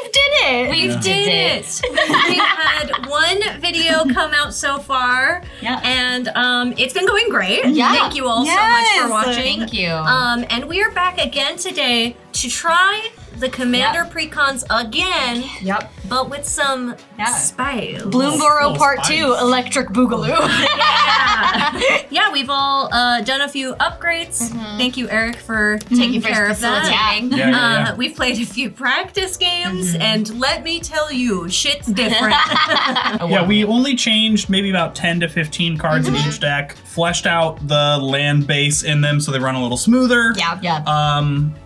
We've did it. We've had one video come out so far, and it's been going great. Yeah. Thank you all so much for watching. Thank you. And we are back again today to try the Commander Precons again. Yep. But with some spice. Bloomburrow Part 2, Electric Boogaloo. Yeah, we've all done a few upgrades. Thank you, Eric, for taking care of that. We've played a few practice games, and let me tell you, shit's different. Yeah, we only changed maybe about 10 to 15 cards in each deck, fleshed out the land base in them so they run a little smoother.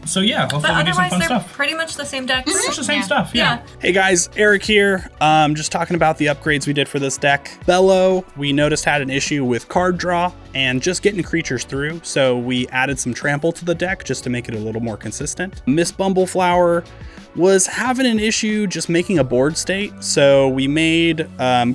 So yeah, hopefully we do some fun they're stuff. pretty much the same deck. Pretty much the same stuff, Yeah. Hey guys, Eric here. Just talking about the upgrades we did for this deck. Bello, we noticed had an issue with card draw and just getting creatures through, so we added some trample to the deck just to make it a little more consistent. Miss Bumbleflower was having an issue just making a board state, so we made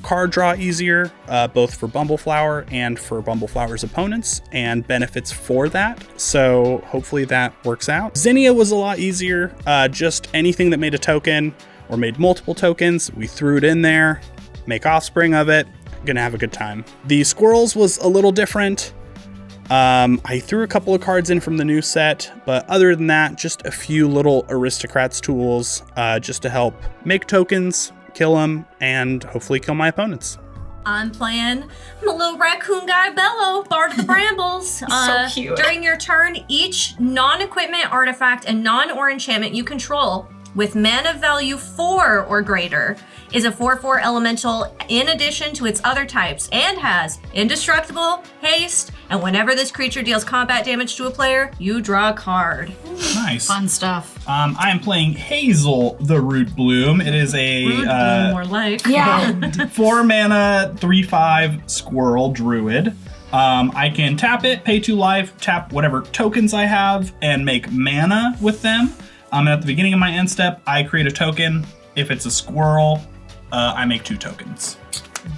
card draw easier, both for Bumbleflower and for Bumbleflower's opponents, and benefits for that, so hopefully that works out. Zinnia was a lot easier, just anything that made a token or made multiple tokens, we threw it in there, make offspring of it, gonna have a good time. The squirrels was a little different. I threw a couple of cards in from the new set, but other than that, just a few little aristocrats tools just to help make tokens, kill them, and hopefully kill my opponents. I'm a little raccoon guy, Bello, Bard of the Brambles. So cute. During your turn, each non-equipment artifact and non-or enchantment you control with mana value 4 or greater is a 4/4 elemental in addition to its other types and has indestructible, haste, and whenever this creature deals combat damage to a player, you draw a card. Nice. Fun stuff. I am playing Hazel, the Rootbloom. It is a Rootbloom, more like. 4 mana, 3/5 squirrel druid. I can tap it, pay 2 life, tap whatever tokens I have, and make mana with them. And at the beginning of my end step, I create a token. If it's a squirrel, I make 2 tokens.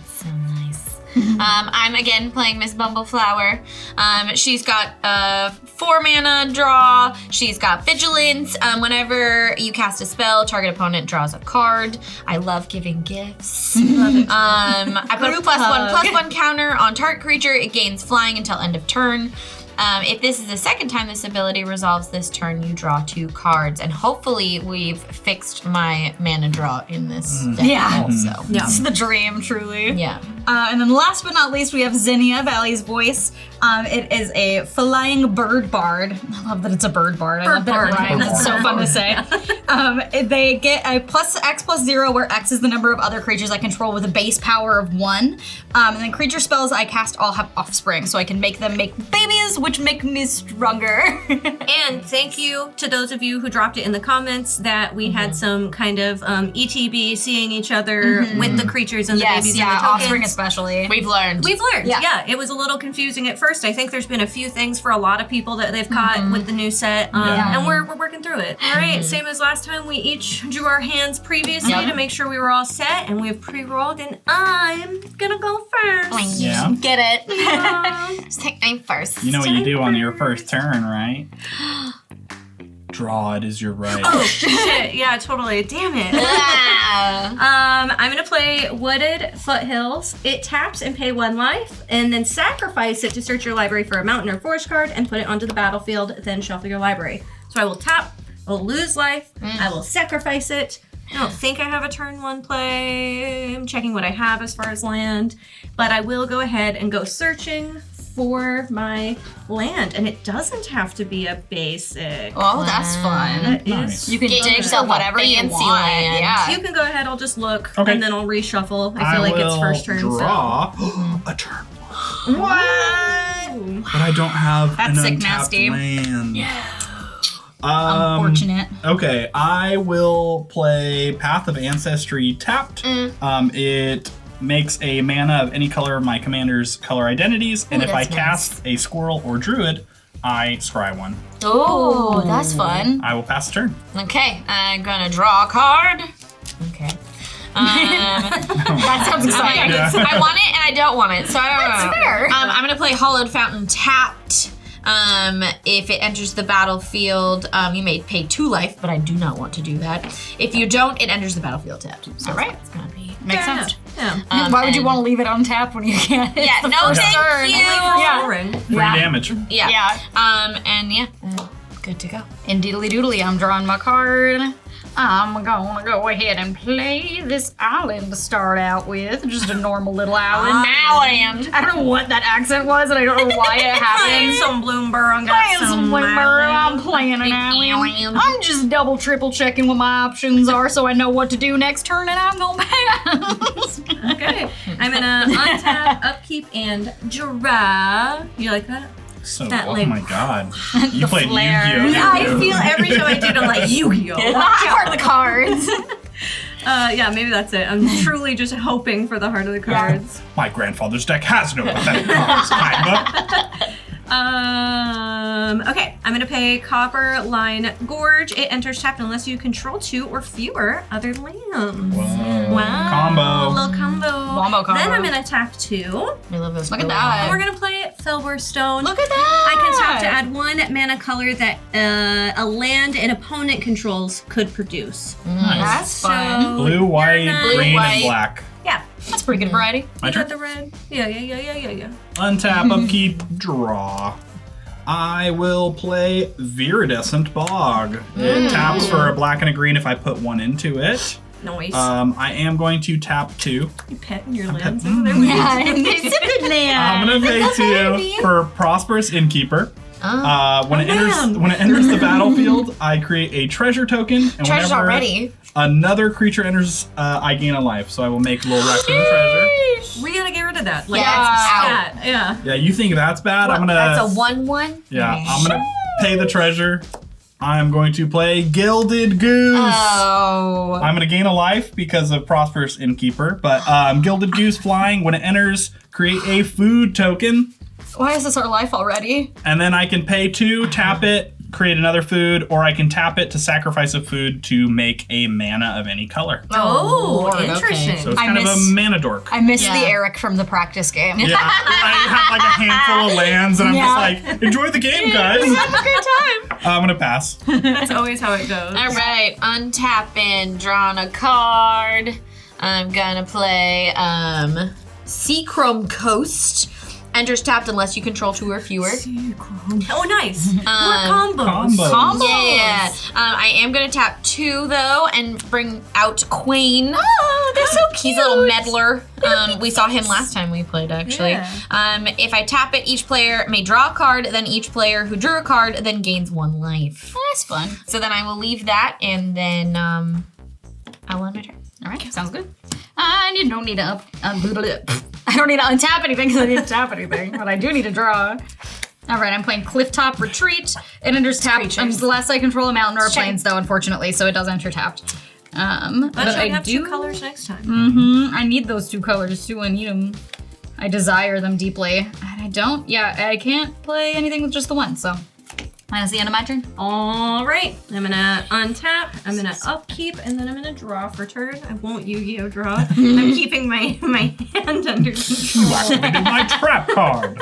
So nice. I'm again playing Miss Bumbleflower. She's got 4 mana draw. She's got vigilance. Whenever you cast a spell, target opponent draws a card. I love giving gifts. Love it. I put a +1/+1 counter on target creature. It gains flying until end of turn. If this is the second time this ability resolves this turn, you draw 2 cards. And hopefully we've fixed my mana draw in this deck also. This is the dream, truly. Yeah. And then last but not least, we have Zinnia, Valley's Voice. It is a flying bird bard. I love that it's a bird bard. I love that it rhymes. It's so fun to say. They get a +X+0, where X is the number of other creatures I control with a base power of 1. And then creature spells I cast all have offspring, so I can make them make babies, which make me stronger. And thank you to those of you who dropped it in the comments that we had some kind of ETB seeing each other with the creatures and the babies and the tokens. Offspring especially. We've learned. Yeah. It was a little confusing at first. I think there's been a few things for a lot of people that they've caught with the new set, and we're working through it. All right, same as last time, we each drew our hands previously to make sure we were all set, and we've pre-rolled, and I'm gonna go first. Yeah. Get it. Just take mine first. You know what you do on your first turn, right? Draw it is your right. Oh shit! Yeah, totally. Damn it. I'm gonna play Wooded Foothills. It taps and pay 1 life, and then sacrifice it to search your library for a mountain or forest card and put it onto the battlefield. Then shuffle your library. So I will tap. I will lose life. I will sacrifice it. I don't think I have a turn 1 play. I'm checking what I have as far as land, but I will go ahead and go searching for my land, and it doesn't have to be a basic. Oh, that's fun. That Nice. is. You can get yourself whatever you fancy want. land. Yeah. You can go ahead. I'll just look, Okay. and then I'll reshuffle. I feel like it's first turn. Draw a turn 1. What? But I don't have That's an sick untapped nasty. land. Unfortunate. Okay, I will play Path of Ancestry tapped. It makes a mana of any color of my commander's color identities, and if I cast a squirrel or druid, I scry 1. Oh, that's fun. I will pass the turn. Okay, I'm gonna draw a card. Okay. That sounds exciting. Yeah. I want it and I don't want it, so I don't know. Fair. I'm gonna play Hollowed Fountain tapped. If it enters the battlefield, you may pay 2 life, but I do not want to do that. If you don't, it enters the battlefield tapped. So it's gonna be Makes sense. Yeah. Why would you want to leave it on tap when you can't? Yeah, no, thank you. Free damage. Yeah. Good to go. And diddly doodly, I'm drawing my card. I'm gonna go ahead and play this island to start out with. Just a normal little island. Island. I don't know what that accent was, and I don't know why it happened. Playing some Bloomburrow. Playing some Bloomburrow. I'm playing an island. I'm just double, triple checking what my options are so I know what to do next turn, and I'm gonna pass. Okay. I'm gonna untap, upkeep, and draw. You like that? So, That, oh like, my god. You played flare. Yu-Gi-Oh! Yeah, I feel every time I do it, I'm like, Yu-Gi-Oh! Heart of the cards. Yeah, maybe that's it. I'm truly just hoping for the heart of the cards. My grandfather's deck has no pathetic cards, kinda. Okay, I'm gonna pay Copper Line Gorge. It enters tapped unless you control 2 or fewer other lands. Whoa. Wow. Combo. Little combo. Wombo combo. Then I'm gonna tap 2. I love this. Look at And that. we're gonna play Felwar Stone. Look at that. I can tap to add 1 mana color that a land an opponent controls could produce. That's fun. So Blue, white, Blue, green, white. and black. yeah. That's pretty good variety. My You turn. got the red. Yeah. Untap, upkeep, draw. I will play Viridescent Bog. It taps for a black and a green if I put 1 into it. Nice. I am going to tap 2. You petting your lands petting- over there. Yeah, it's a good land. I'm gonna pay 2 for Prosperous Innkeeper. When it enters the battlefield, I create a treasure token, and Treasure's whenever already. another creature enters, I gain a life. So I will make little raccoon treasure. We gotta get rid of that. Like, Yeah, that's it's stat. Yeah. Yeah, you think that's bad? I'm gonna. That's a 1/1. Yeah, I'm gonna pay the treasure. I'm going to play Gilded Goose. Oh. I'm gonna gain a life because of Prosperous Innkeeper, but Gilded Goose flying, when it enters, create a food token, Why is this our life already? and then I can pay 2, tap it, create another food, or I can tap it to sacrifice a food to make a mana of any color. Oh, Lord, okay. interesting. So it's I kind of a miss- mana dork. I miss Yeah. the Eric from the practice game. Yeah, I have like a handful of lands, and I'm just like, enjoy the game, guys. Have a great time. I'm gonna pass. That's always how it goes. All right, untapping, drawing a card. I'm gonna play Seachrome Coast. Enters tapped unless you control 2 or fewer. Oh, nice. More combos. Combos. Yeah. I am gonna tap 2 though and bring out Queen. Oh, they're so cute. He's a little meddler. We saw him last time we played, actually. Yeah. If I tap it, each player may draw a card, then each player who drew a card then gains 1 life. That's fun. So then I will leave that, and then I'll end my turn. All right, sounds good. I don't need to I don't need to untap anything because I didn't tap anything, but I do need to draw. All right, I'm playing Clifftop Retreat. It enters tapped unless I control a mountain or a plains, though, unfortunately, so it does enter tapped. But I you have do 2 colors next time. I need those 2 colors too. I need them. I desire them deeply, and I don't. Yeah, I can't play anything with just the 1. So that's the end of my turn. All right, I'm gonna untap, I'm gonna upkeep, and then I'm gonna draw for turn. I won't Yu-Gi-Oh! Draw. I'm keeping my hand under control. You activated my trap card.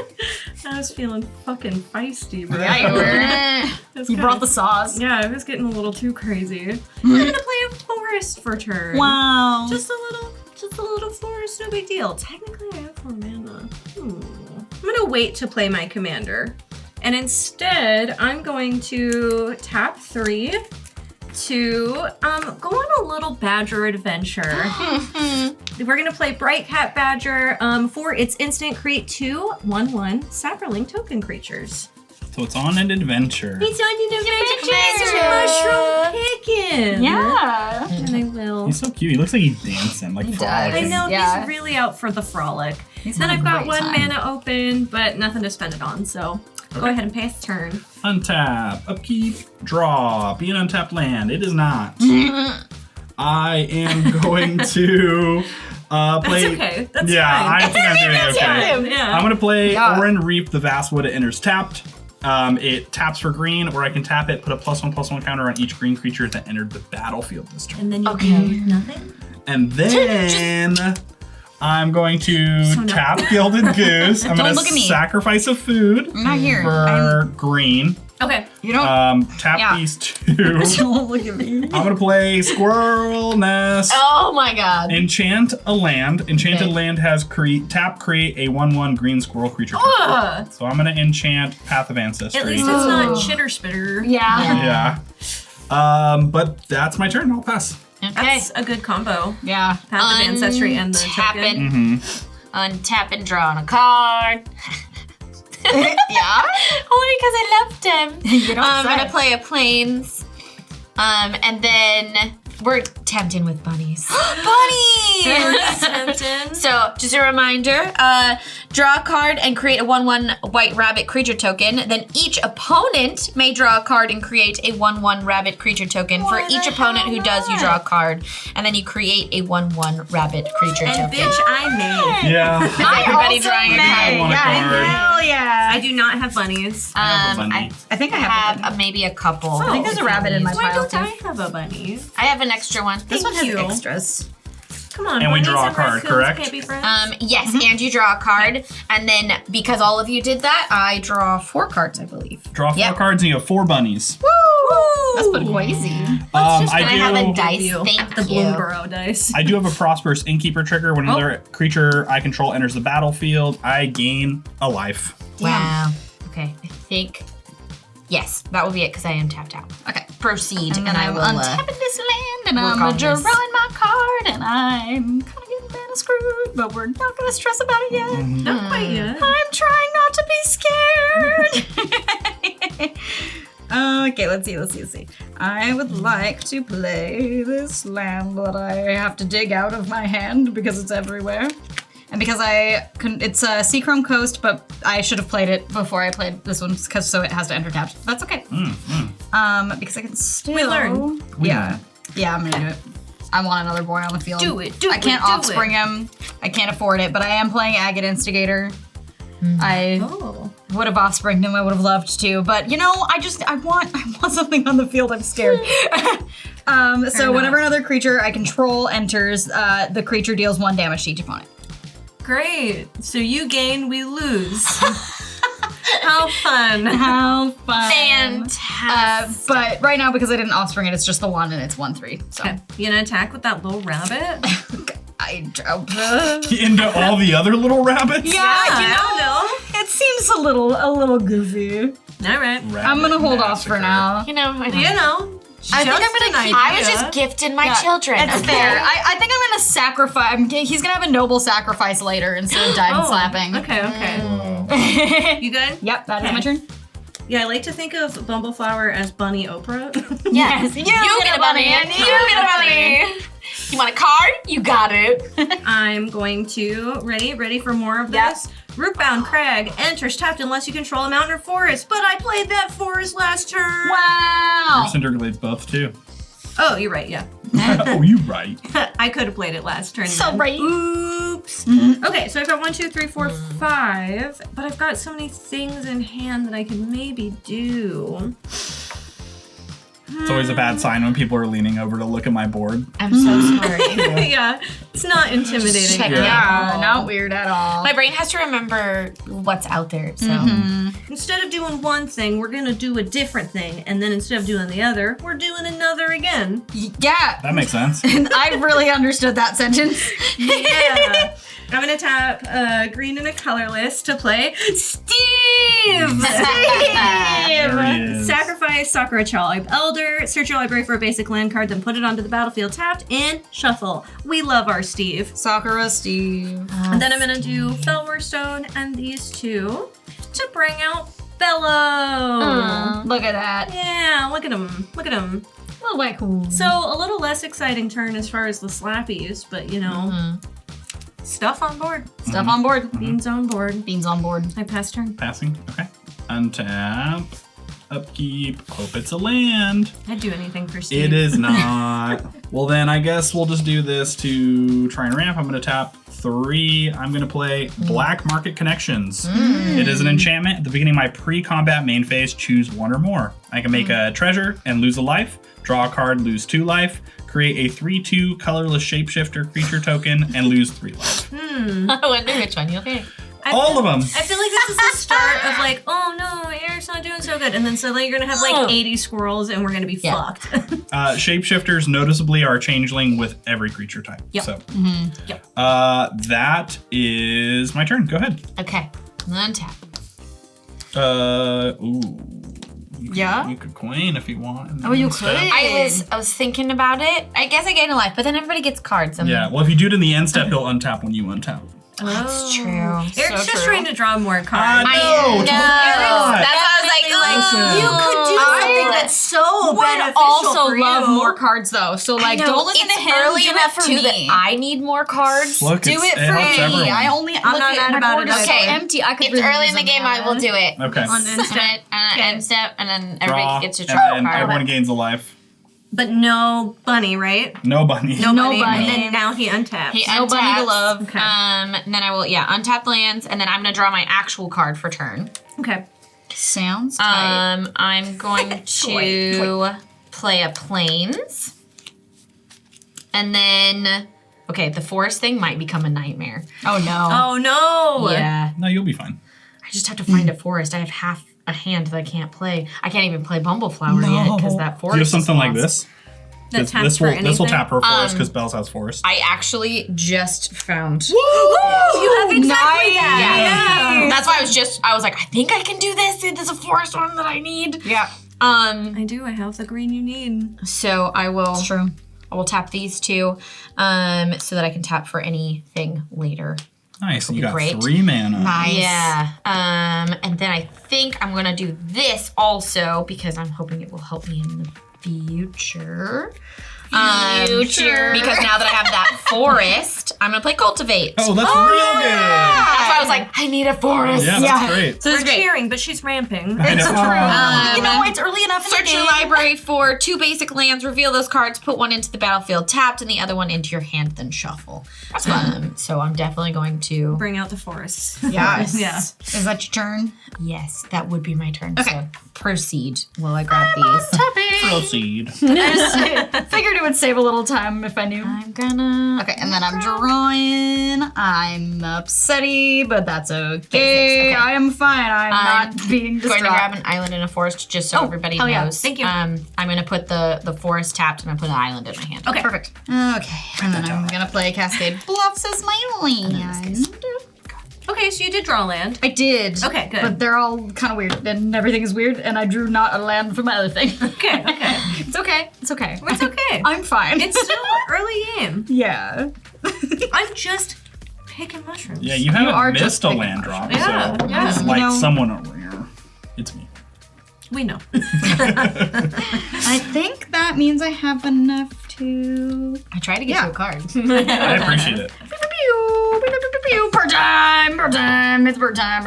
I was feeling fucking feisty, bro. Yeah, you were. You brought the sauce. Yeah, I was getting a little too crazy. I'm gonna play a forest for turn. Wow. Just a little forest, no big deal. Technically, I have 4 mana. I'm gonna wait to play my commander. And instead, I'm going to tap 3 to go on a little badger adventure. We're gonna play Bright Cat Badger. For its instant, create 2 1/1 Sapperling token creatures. So it's on an adventure. It's on an adventure. Mushroom picking. Yeah. And I will. He's so cute. He looks like he's dancing, like I frolicking. know, Yeah. he's really out for the frolic. He's Then having I've a got great 1 time. mana open, but nothing to spend it on, so go ahead and pass turn. Untap, upkeep, draw. Be an untapped land. It is not. I am going to play. That's okay. That's yeah, fine. I think I'm doing okay. Yeah. I'm gonna play Yeah. Orin Reap the Vastwood. It enters tapped. It taps for green, or I can tap it, put a +1/+1 counter on each green creature that entered the battlefield this turn. And then you do nothing? And then I'm going to tap Gilded Goose. I'm going to sacrifice a food I'm not here. for green. Okay. You don't. Tap these 2. Don't look at me. I'm going to play Squirrel Nest. Oh my god. Enchant a land. Enchanted land has create a 1/1 green squirrel creature token. So I'm going to enchant Path of Ancestry. At least it's not Chitter Spitter. Yeah. But that's my turn. I'll pass. Okay. That's a good combo. Yeah. Path of Ancestry and the token. Untap and draw on a card. Yeah. Only because I loved him. You don't I'm say. gonna play a plains. And then we're tempting with bunnies. Bunnies! So, just a reminder, draw a card and create a 1/1 white rabbit creature token. Then each opponent may draw a card and create a 1/1 rabbit creature token. For each opponent who does, you draw a card. And then you create a 1/1 rabbit creature token. And bitch, I made. Yeah. Everybody drawing a card. I want a card. Hell yeah. I do not have bunnies. I have a bunny. I think I have. Maybe a couple. I think there's a rabbit in my Why pile don't too. I have a bunny? I have an extra one. This one has you. extras. Come on, And we bunnies draw a and card, raccoons correct? Can't be friends. Yes, and you draw a card, and then because all of you did that, I draw 4 cards, I believe. Draw 4 cards and you have 4 bunnies. That's pretty crazy. I have a do. dice. Thank The you. Bloomburrow dice. I do have a Prosperous Innkeeper trigger. When another creature I control enters the battlefield, I gain a life. Wow. Okay, I think. Yes, that will be it because I am tapped out. Okay, proceed, and I will. untapping this land, and work I'm on drawing this. my card, and I'm kind of getting mana screwed, but we're not gonna stress about it yet. Not quite yet. I'm trying not to be scared. Okay, let's see. I would like to play this land that I have to dig out of my hand because it's everywhere. And because it's a Seachrome Coast, but I should have played it before I played this one, so it has to enter tapped. That's okay. Because I can still. We learn. Yeah, I'm gonna do it. I want another boy on the field. I can't offspring him. I can't afford it, but I am playing Agate Instigator. I would have offspringed him. I would have loved to, but I want something on the field. I'm scared. So whenever another creature I control enters, the creature deals 1 damage to each opponent. Great. So you gain, we lose. How fun. How fun. Fantastic. But right now, because I didn't offspring it, it's just the 1 and it's 1/3. So Okay. You gonna attack with that little rabbit? I don't. Into all the other little rabbits? I don't know. It seems a little goofy. All right. I'm gonna hold off for now. You know. I think I'm gonna. I was just gifting my children. It's fair. I think I'm gonna sacrifice. He's gonna have a noble sacrifice later instead of diamond slapping. Okay. You good? Yep, that is my turn. Yeah, I like to think of Bumbleflower as Bunny Oprah. Yes. You get a bunny. You get a bunny. You want a card? You got it. I'm going to ready for more of this. Rootbound Crag enters tapped unless you control a mountain or forest, but I played that forest last turn. Wow. Cinderglades both too. Oh, you're right. Yeah, Oh, you right. I could have played it last turn. So then. right. Oops. Okay, so I've got 1, 2, 3, 4, 5, but I've got so many things in hand that I could maybe do. It's always a bad sign when people are leaning over to look at my board. I'm so sorry. Yeah, it's not intimidating. Check Yeah, not weird at all. My brain has to remember what's out there. So Instead of doing one thing, we're gonna do a different thing, and then instead of doing the other, we're doing another again. Yeah. That makes sense. I really understood that sentence. Yeah. I'm gonna tap green and a colorless to play Steve! There he is. Sacrifice Sakura Tribe Elder, search your library for a basic land card, then put it onto the battlefield tapped, and shuffle. We love our Steve. Sakura Steve. And then I'm gonna do Felwar Stone and these 2 to bring out Bello. Look at that. Yeah, look at him. Look at him. Oh, way cool. So a little less exciting turn as far as the slappies, but stuff on board. Stuff on board. Beans on board. Beans on board. I pass turn. Passing. Okay. Untap. Upkeep. Hope it's a land. I'd do anything for Steve. It is not. Well, then I guess we'll just do this to try and ramp. I'm going to tap 3. I'm going to play Black Market Connections. It is an enchantment. At the beginning of my pre-combat main phase, choose 1 or more. I can make a treasure and lose a life, draw a card, lose 2 life, create a 3/2 colorless shapeshifter creature token, and lose 3 life. I wonder which one you'll pick. All of them. I feel like this is the start of like, oh no, Eric's not doing so good. And then suddenly you're going to have like 80 squirrels and we're going to be fucked. Shapeshifters noticeably are changeling with every creature type. Yep. So, Yep. that is my turn. Go ahead. Okay. Untap. Yeah? You could coin if you want. Oh, you could. I was thinking about it. I guess I gain a life, but then everybody gets cards. Yeah, well, if you do it in the end step, he'll untap when you untap. That's true. Eric's So just true. trying to draw more cards. I know. That's why I was like, You could do something that's so would beneficial also for love you. more cards though. So like, don't listen to it's him. early Do enough it for too me. that I need more cards. Look, Do it for helps me. everyone. I only I'm look not at mad my about board it is so either. empty. I could It's really early use in the a game. I will mana. do it. Okay. On the end step. End step, and then Draw, everybody gets to and draw a then card. everyone gains a life. But no bunny, right? No bunny. No bunny. bunny. And then now he untaps. He No bunny to untaps. love. Okay. And then I will, untap lands, and then I'm gonna draw my actual card for turn. Okay. Sounds tight. I'm going to play a plains, and then the forest thing might become a nightmare. Oh no. Oh no. Yeah, No, you'll be fine. I just have to find a forest. I have half a hand that I can't play. I can't even play Bumbleflower yet because that forest. Do you have something is like lost. this? That taps This for will anything? tap her forest because Bells has forest. I actually just found. Woo! You have exactly that. Yeah. That's why I was like, I think I can do this. There's a forest one that I need. Yeah. I do. I have the green you need. So I will. It's true. I will tap these two, so that I can tap for anything later. Nice. You be got great. 3 mana. Nice. Yeah. And then I think I'm gonna do this also because I'm hoping it will help me in the future. Because now that I have that forest, I'm gonna play Cultivate. Oh, that's real good. That's why I was like, I need a forest. Yeah, that's great. So this We're is great. cheering, but she's ramping. I know. You know, it's early enough in the Search your game. library for 2 basic lands, reveal those cards, put one into the battlefield tapped and the other one into your hand, then shuffle. That's fun. So I'm definitely going to. Bring out the forest. Yes. Yeah. Is that your turn? Yes, that would be my turn. Okay. So proceed while I grab these. Proceed. Figured it would save a little time if I knew. I'm gonna. Okay, and then I'm drawing. I'm upsetty, but that's okay. Okay. I am fine. I'm I'm not being going to distraught. grab an island in a forest just so everybody hell yeah. knows. Thank you. I'm going to put the forest tapped and I'm put an island in my hand. Okay. Perfect. Okay, and then I'm gonna play Cascade Bluffs as my land. Okay, so you did draw land. I did. Okay, good. But they're all kind of weird, and everything is weird, and I drew not a land for my other thing. Okay, okay. It's okay. It's okay. It's okay. I'm fine. It's still early game. yeah. I'm just picking mushrooms. Yeah, you haven't are missed just a picking land drop, Yeah, so yeah. it's You like know- someone rare. It's me. We know. I think that means I have enough to. I tried to get you a card. I appreciate it. Bird time! Bird time! It's bird time!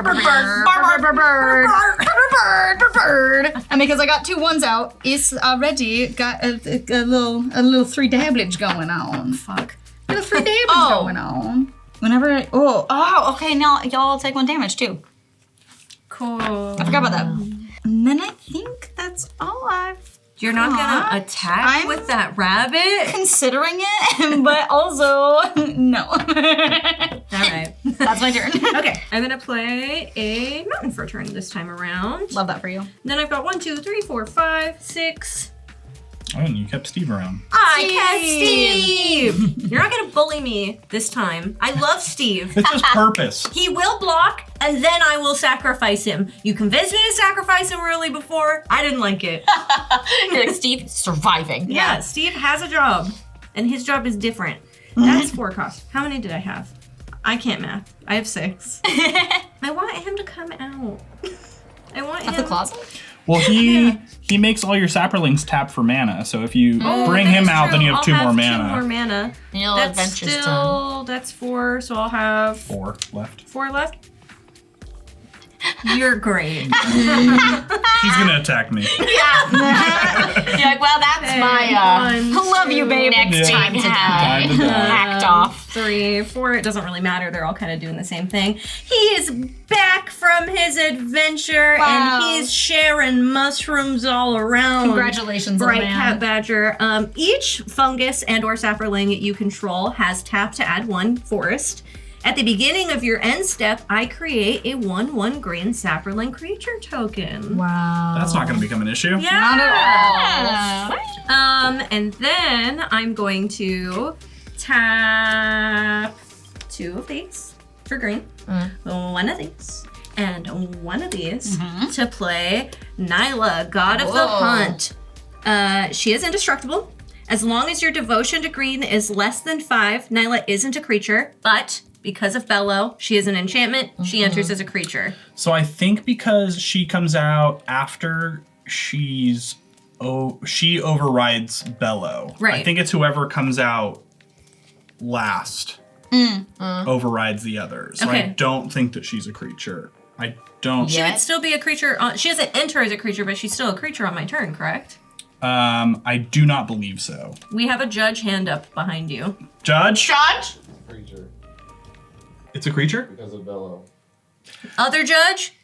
Bird! And because I got 2 1s out, it's already got a little 3 damage going on. Fuck. A little 3 damage going on. Whenever okay, now y'all take 1 damage too. Cool. I forgot about that. And then I think that's all I've You're not got. gonna attack I'm- with that rabbit? considering it, but also no. Alright. That's my turn. Okay, I'm gonna play a mountain for a turn this time around. Love that for you. Then I've got 1, 2, 3, 4, 5, 6. Oh, and you kept Steve around. I cast Steve! You're not gonna bully me this time. I love Steve. It's his purpose. He will block, and then I will sacrifice him. You convinced me to sacrifice him early before. I didn't like it. You're like, Steve, surviving. Yeah, Steve has a job, and his job is different. That's 4 costs. How many did I have? I can't math. I have 6. I want him to come out. I want him. The closet? Well, he makes all your sapperlings tap for mana, so if you bring that him is out, true. then you have I'll 2 more have mana. 2 more mana. And you'll That's adventures done. still, that's 4, so I'll have 4 left. 4 left. You're great. She's gonna attack me. You're like, well, that's my One, I love you, babe. next Yeah. time to Time to die. die. Hacked off. 3, 4, it doesn't really matter. They're all kind of doing the same thing. He is back from his adventure Wow. and he's sharing mushrooms all around. Congratulations, Bright old man. Cat Badger. Each fungus and or sapperling you control has tap to add 1 forest. At the beginning of your end step, I create a 1/1 green sapperling creature token. Wow. That's not going to become an issue. Yeah. Not at all. And then I'm going to tap 2 of these for green, 1 of these, and 1 of these to play Nyla, God of the Hunt. She is indestructible. As long as your devotion to green is less than 5, Nyla isn't a creature, but because of Bello, she is an enchantment. She enters as a creature. So I think because she comes out after she overrides Bello. Right. I think it's whoever comes out last overrides the others. So I Okay. don't think that she's a creature. I don't. She would still be a creature. She doesn't enter as a creature, but she's still a creature on my turn, correct? I do not believe so. We have a judge hand up behind you. Judge? Judge? Creature It's a creature? because of Bello. Other judge?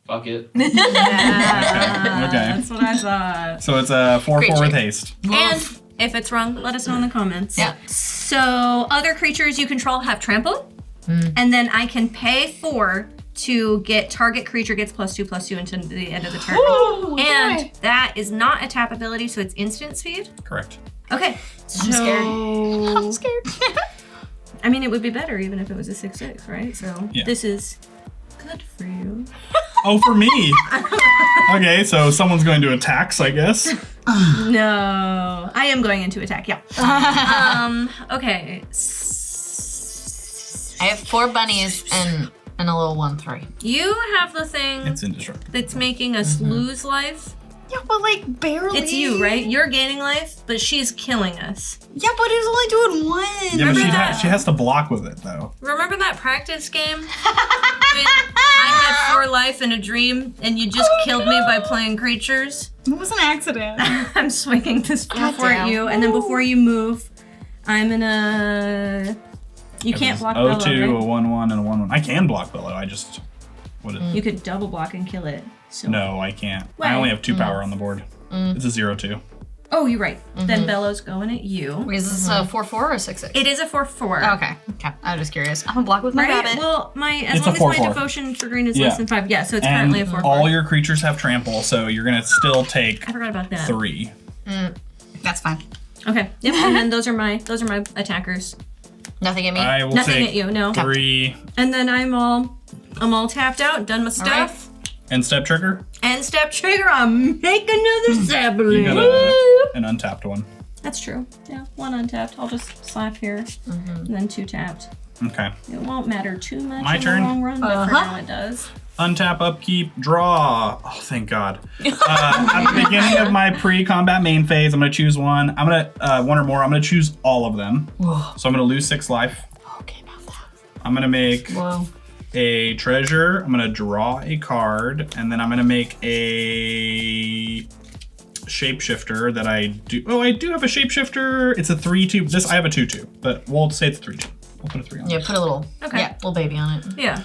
Fuck it. Okay. That's what I thought. So it's a 4/4 with Creature. haste. And if it's wrong, let us know in the comments. Yeah. So other creatures you control have trample, and then I can pay 4 to get target creature gets +2/+2 until the end of the turn. And that is not a tap ability, so it's instant speed. Correct. Okay. I'm scared. I'm scared. I mean, it would be better even if it was a 6/6, right? So Yeah. this is good for you. Oh, for me? Okay, so someone's going to attacks, I guess. No, I am going into attack. Yeah. Okay. I have 4 bunnies and a little 1/3. You have the thing It's indestructible. that's making us lose life. Yeah, but like barely. It's you, right? You're gaining life, but she's killing us. Yeah, but it was only doing 1. Yeah, but Remember that? she has to block with it, though. Remember that practice game? When I had 4 life in a dream, and you just killed me by playing creatures. It was an accident. I'm swinging this 4 at damn. you, and then before you move, I'm gonna. You can't block Bello, 0-2, right? a 1/1, and a 1/1. I can block Bello. I just You could double block and kill it. So. No, I can't. Why? I only have 2 power on the board. It's a 0/2. Oh, you're right. Then Bello's going at you. Is this a 4/4 or a 6/6? It is a 4/4. Okay. I was just curious. I'm gonna block with my Right? rabbit. Well, as It's long a as my 4/4. devotion for green is Yeah. less than 5. Yeah, so it's currently a And 4/4. all your creatures have trample, so you're gonna still take I forgot about that. 3. That's fine. Okay. Yep. And then those are my attackers. Nothing at me. I will Nothing take at you, no. 3 And then I'm all tapped out, done my stuff. and step trigger. And step trigger, I'm make another You sapling. got an untapped one. That's true. Yeah, 1 untapped. I'll just slap here. And then 2 tapped. Okay. It won't matter too much My in turn? the long run, but for now it does. Untap, upkeep, draw. Oh, thank God. At the beginning of my pre-combat main phase, I'm gonna choose one. I'm gonna one or more. I'm gonna choose all of them. So I'm gonna lose 6 life. Okay, about that. I'm gonna make Whoa. a treasure. I'm gonna draw a card, and then I'm gonna make a shapeshifter that I do. Oh, I do have a shapeshifter. It's a 3/2. This I have a 2/2, but we'll say it's a 3/2. We'll put a 3 on. Yeah, put a little. Okay. Yeah, little baby on it. Yeah.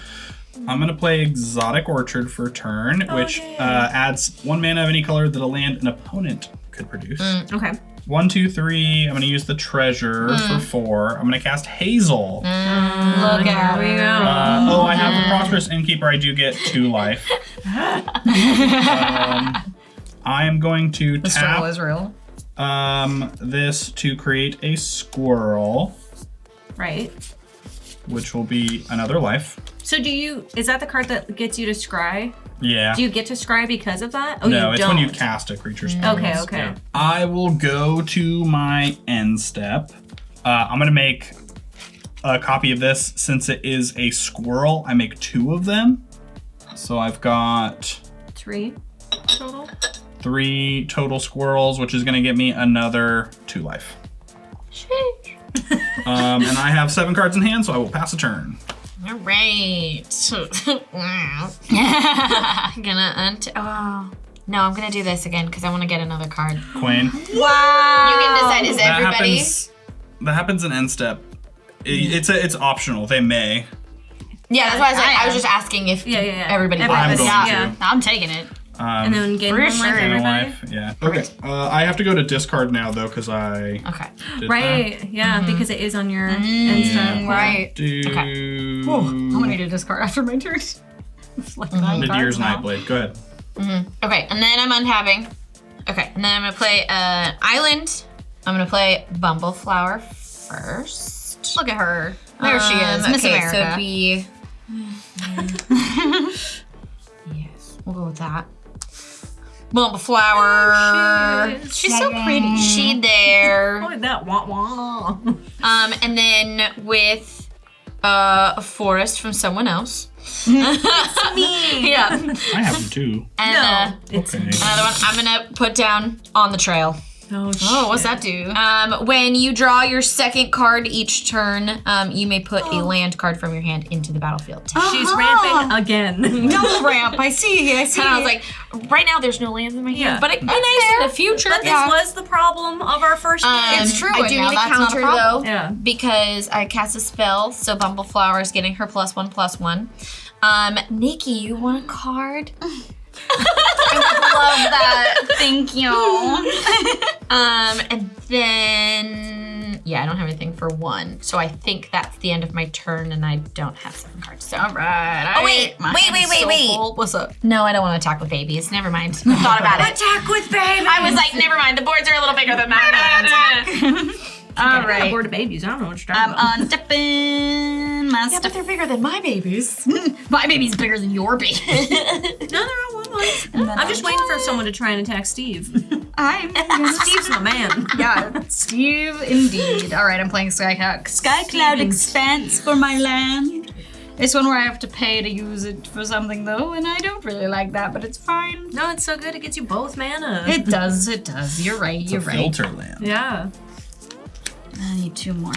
I'm gonna play Exotic Orchard for turn, which adds 1 mana of any color that a land an opponent could produce. Okay. 1, 2, 3. I'm gonna use the treasure for 4. I'm gonna cast Hazel. Look Here at we her. go. I have the Prosperous Innkeeper. I do get 2 life. I am going to The struggle tap is real. this to create a squirrel, Right. which will be another life. So is that the card that gets you to scry? Yeah. Do you get to scry because of that? Oh, no, you it's don't. when you cast a creature spell. Okay, okay. I will go to my end step. I'm gonna make a copy of this. Since it is a squirrel, I make 2 of them. So I've got 3 total. 3 total squirrels, which is gonna get me another 2 life. And I have 7 cards in hand, so I will pass a turn. All right. No, I'm gonna do this again because I want to get another card. Queen. Wow. You can decide. Is everybody? That happens in end step. It's optional. They may. Yeah, that's why I was like. I was just asking if Yeah. everybody Everybody. I'm was. going Yeah. to. I'm taking it. And then gain for 1 life, sure. everybody. Life. Yeah. Okay. I have to go to discard now though, because I Okay. did Right, yeah, because it is on your end step. Right. Do Ooh, I'm gonna need to discard after my turn. It's like 9 Nadir's cards now. Nightblade. Go ahead. Okay, and then I'm untapping. Okay, and then I'm gonna play Island. I'm gonna play Bumbleflower first. Look at her. There she is, Miss okay, America. So it'd be. Yes, we'll go with that. Bumbleflower. She's so pretty. She there. Look at that, wah wah. And then with a forest from someone else. Me. Yeah. I have them too. And No, it's Okay. another one I'm gonna put down on the trail. Oh, what's that do? When you draw your second card each turn, you may put a land card from your hand into the battlefield. She's ramping again. Double ramp. I see. And I was like, right now there's no lands in my hand, Yeah. but it could be nice in the future. But this was the problem of our first game. It's true, I and do now need a that's not a counter problem. though, Yeah. because I cast a spell, so Bumbleflower is getting her +1/+1. Niki, you want a card? I love that. Thank you. And then I don't have anything for 1, so I think that's the end of my turn, and I don't have 7 cards. So All right. Oh, wait. What's up? no, I don't want to attack with babies. Never mind. I thought about it. Attack with baby. I was like, never mind. The boards are a little bigger than that. All right. Board of babies. I don't know what you're talking about. I'm unstepping my Yeah, but stuff. they're bigger than my babies. My baby's bigger than your baby. No, they're all one ones. I'm just waiting for someone to try and attack Steve. Steve's my man. Yeah, Steve, indeed. All right, I'm playing Sky Cloud Expanse for my land. It's one where I have to pay to use it for something though, and I don't really like that, but it's fine. No, it's so good. It gets you both mana. It does. You're right. It's You're a right. filter land. Yeah. I need 2 more.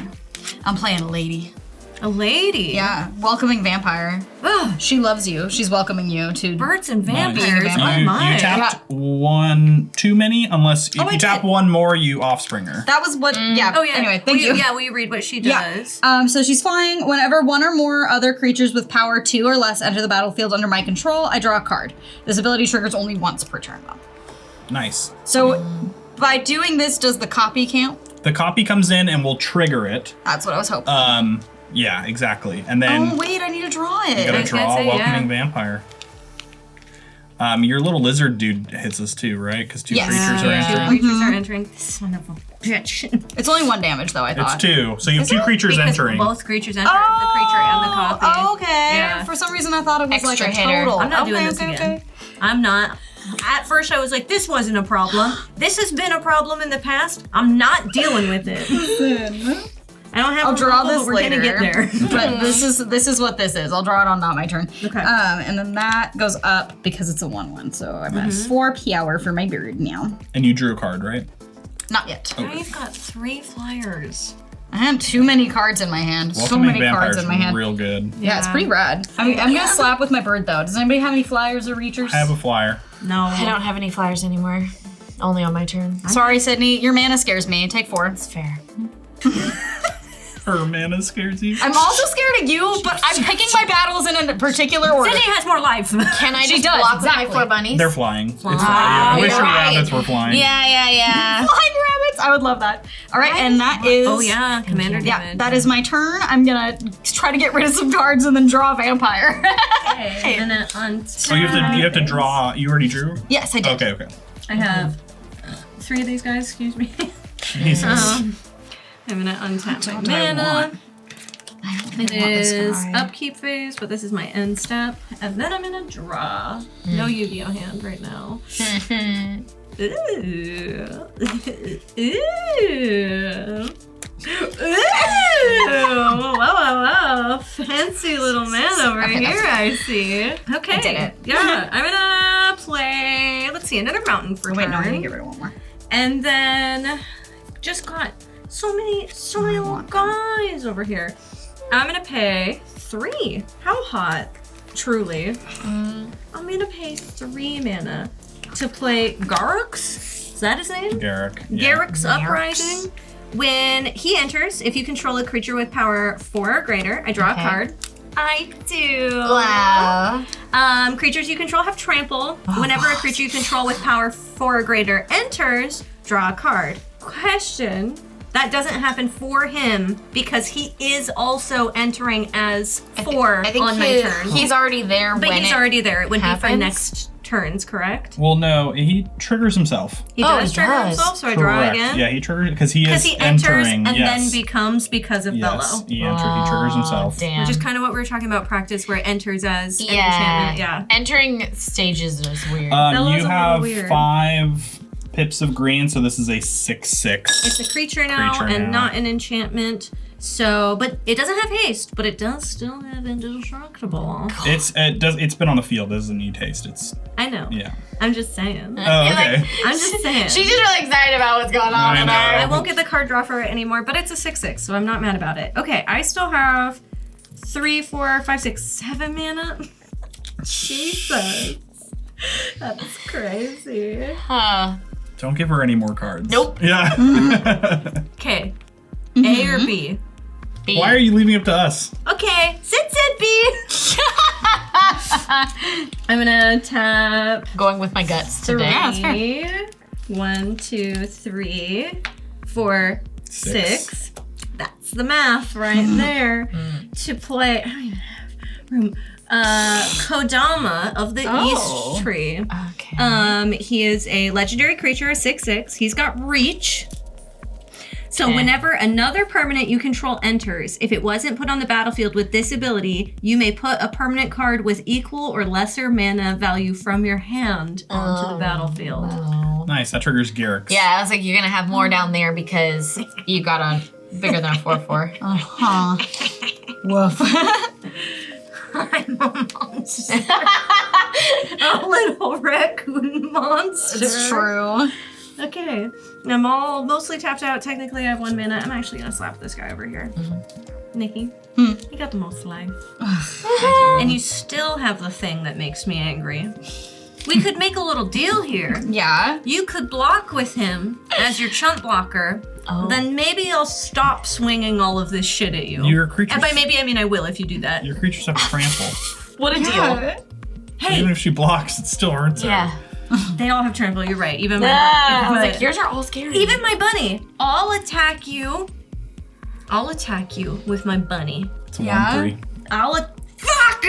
I'm playing a lady. A lady. Yeah, welcoming vampire. Ugh, She loves you. She's welcoming you to. birds and Nice. vampires. Nice. Oh You my. tapped 1 too many, unless if I you tap did. 1 more, you offspringer. That was what. Yeah. Oh yeah. Anyway, thank you. Yeah, will you read what she Yeah. does? So she's flying. Whenever 1 or more other creatures with power 2 or less enter the battlefield under my control, I draw a card. This ability triggers only once per turn, though. Nice. So by doing this, does the copy count? The copy comes in and will trigger it. That's what I was hoping. Yeah, exactly. And then Oh wait, I need to draw you it. gotta I was draw gonna say, Welcoming yeah. Vampire. Your little lizard dude hits us too, right? Because 2 Yes. creatures are Two entering. creatures are entering. This son of a bitch. It's only 1 damage though. I It's thought. 2, so you have 2 creatures Because entering. both creatures enter. The creature and the copy. Oh, okay. Yeah. For some reason, I thought it was like a Extra hitter. total. I'm not okay, doing this okay, again. okay. I'm not. At first, I was like, this wasn't a problem. This has been a problem in the past. I'm not dealing with it. I don't have I'll a draw rule, this but we're later. gonna get there. But this is what this is. I'll draw it on not my turn. Okay. And then that goes up because it's a 1/1. So I'm at 4 power for my bird now. And you drew a card, right? Not yet. Now you've got 3 flyers. I have too many cards in my hand. So Welcoming many cards Vampire's in my hand. real good. Yeah, it's pretty rad. I'm gonna slap with my bird though. Does anybody have any flyers or reachers? I have a flyer. No. I don't have any flyers anymore. Only on my turn. Sorry, Sydney. Your mana scares me. Take 4. It's fair. Her mana scares you. I'm also scared of you, but I'm picking my battles in a particular order. Sydney has more life. Can I She just does, block exactly. with my 4 bunnies? They're flying. It's flying. Ah, I wish you're your right. rabbits were flying. Yeah. Flying rabbits. I would love that. All right, and that is. Oh yeah, Commander Yeah, damage. that is my turn. I'm gonna try to get rid of some cards and then draw a vampire. Okay, and then on So you have to draw. You already drew. Yes, I did. Okay. I have 3 of these guys. Excuse me. Jesus. I'm gonna untap my What do I mana. want? It is upkeep phase, but this is my end step, and then I'm gonna draw. No Yu-Gi-Oh hand right now. Ooh. Ooh. Ooh. Wow. Fancy little man over Okay, here, that's I see. Okay. I did it. Yeah, I'm gonna play, let's see, another mountain for Oh, wait, no, I turn. need to get rid of one more. And then just got so many little guys over here. I'm gonna pay 3. How hot? Truly. I'm gonna pay 3 mana to play Garrux. Is that his name? Garrick. Yeah. Garrick's Uprising. When he enters, if you control a creature with power 4 or greater, I draw a card. I do. Wow. Creatures you control have trample. Whenever a creature you control with power 4 or greater enters, draw a card. Question. That doesn't happen for him because he is also entering as 4 I think on my turn. He's already there But when he's it already there. It would be for happens? next turns, correct? Well, no, he triggers himself. He Oh, does he trigger does. himself, so I draw Correct. again. Yeah, he triggers because he is Because he enters entering. and yes. then becomes because of yes. Bello. He triggers himself. Damn. Which is kind of what we were talking about practice, where it enters as an yeah. enchantment. Yeah. Entering stages is weird. Bello's a You little have weird. 5 pips of green, so this is a 6/6. It's a creature now and not an enchantment. So, but it doesn't have haste, but it does still have indestructible. It's been on the field. It doesn't need haste. It's I know. yeah. I'm just saying. Oh, okay. I'm just saying. She's just really excited about what's going on I with know. her. I won't get the card draw for it anymore, but it's a 6/6, so I'm not mad about it. Okay, I still have 3, 4, 5, 6, 7 mana. Jesus. That's crazy. Huh. Don't give her any more cards. Nope. Yeah. Okay. A or B? B. Why are you leaving it to us? Okay, sit, B. I'm gonna tap Going with my guts today. Yeah, that's fair. 1, 2, 3, 4, 6. That's the math right there. To play, I don't even have room. Kodama of the East Tree. Okay. He is a legendary creature, a 6/6. He's got reach. So whenever another permanent you control enters, if it wasn't put on the battlefield with this ability, you may put a permanent card with equal or lesser mana value from your hand onto the battlefield. Oh. Nice. That triggers Garrick's. Yeah, I was like, you're gonna have more down there because you got a bigger than a 4/4. Uh-huh. Woof. I'm a monster. A little raccoon monster. It's true. Okay. I'm all mostly tapped out. Technically, I have 1 mana. I'm actually gonna slap this guy over here. Nikki, you got the most life. And you still have the thing that makes me angry. We could make a little deal here. Yeah. You could block with him as your chump blocker. Oh. Then maybe I'll stop swinging all of this shit at you. Your creatures. And by maybe, I mean I will if you do that. Your creatures have trample. What a deal. Hey, Even if she blocks, it still hurts her. Yeah. they all have trample. You're right. Even my I was bunny. like, yours are all scary. Even my bunny. I'll attack you. I'll attack you with my bunny. It's a Yeah? 1/3. Fuck!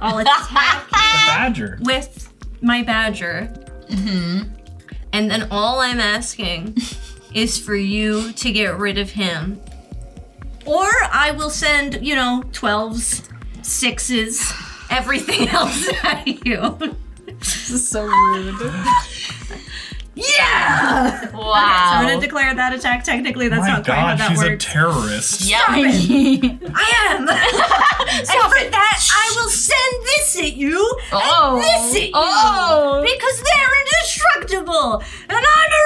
I'll attack The badger. with my badger. And then all I'm asking is for you to get rid of him. Or I will send, 12s, 6s, everything else at you. This is so rude. Yeah! So wow. I'm gonna declare that attack. Technically, that's My not quite how God, that she's a works. terrorist. Yep. I am! And for that, I will send this at you, Oh. and this at you! Oh. Because they're indestructible! And I'm a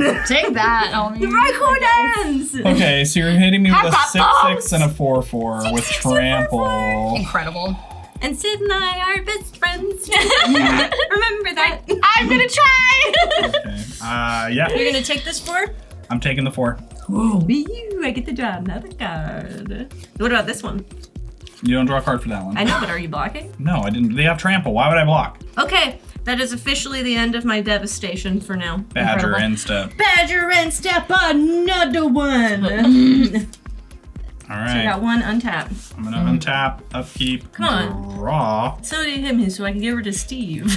raccoon! Take that, The homie. raccoon hands! Okay, so you're hitting me with a got 6/6 and a 4/4 with 6/6 and a trample. 4/4. Incredible. And Sid and I are best friends. Remember that. I'm gonna try. Okay. Yeah. You're gonna take this 4? I'm taking the 4. Woo, I get to draw another card. What about this one? You don't draw a card for that one. I know, but are you blocking? No, I didn't. They have trample. Why would I block? Okay, that is officially the end of my devastation for now. Badger Incredible. end step. Badger and step another one. All So I right. got 1 untap. I'm gonna untap, upkeep, Come on. draw, So did him so I can get rid of Steve.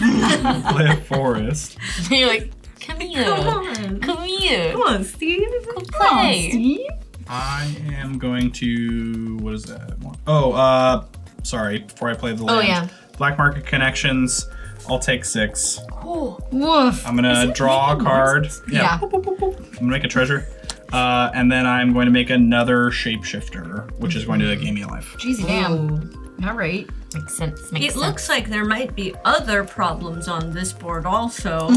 play a forest. You're like, come here. Come on. Come here. Come on, Steve. Play. I am going to, what is that? Sorry, before I play the land. Oh, yeah. Black Market Connections. I'll take 6. Woof. I'm gonna draw a card. Yeah. I'm gonna make a treasure. And then I'm going to make another shapeshifter, which is going to gain me a life. Jeezy damn. All right. Makes sense. It looks like there might be other problems on this board also.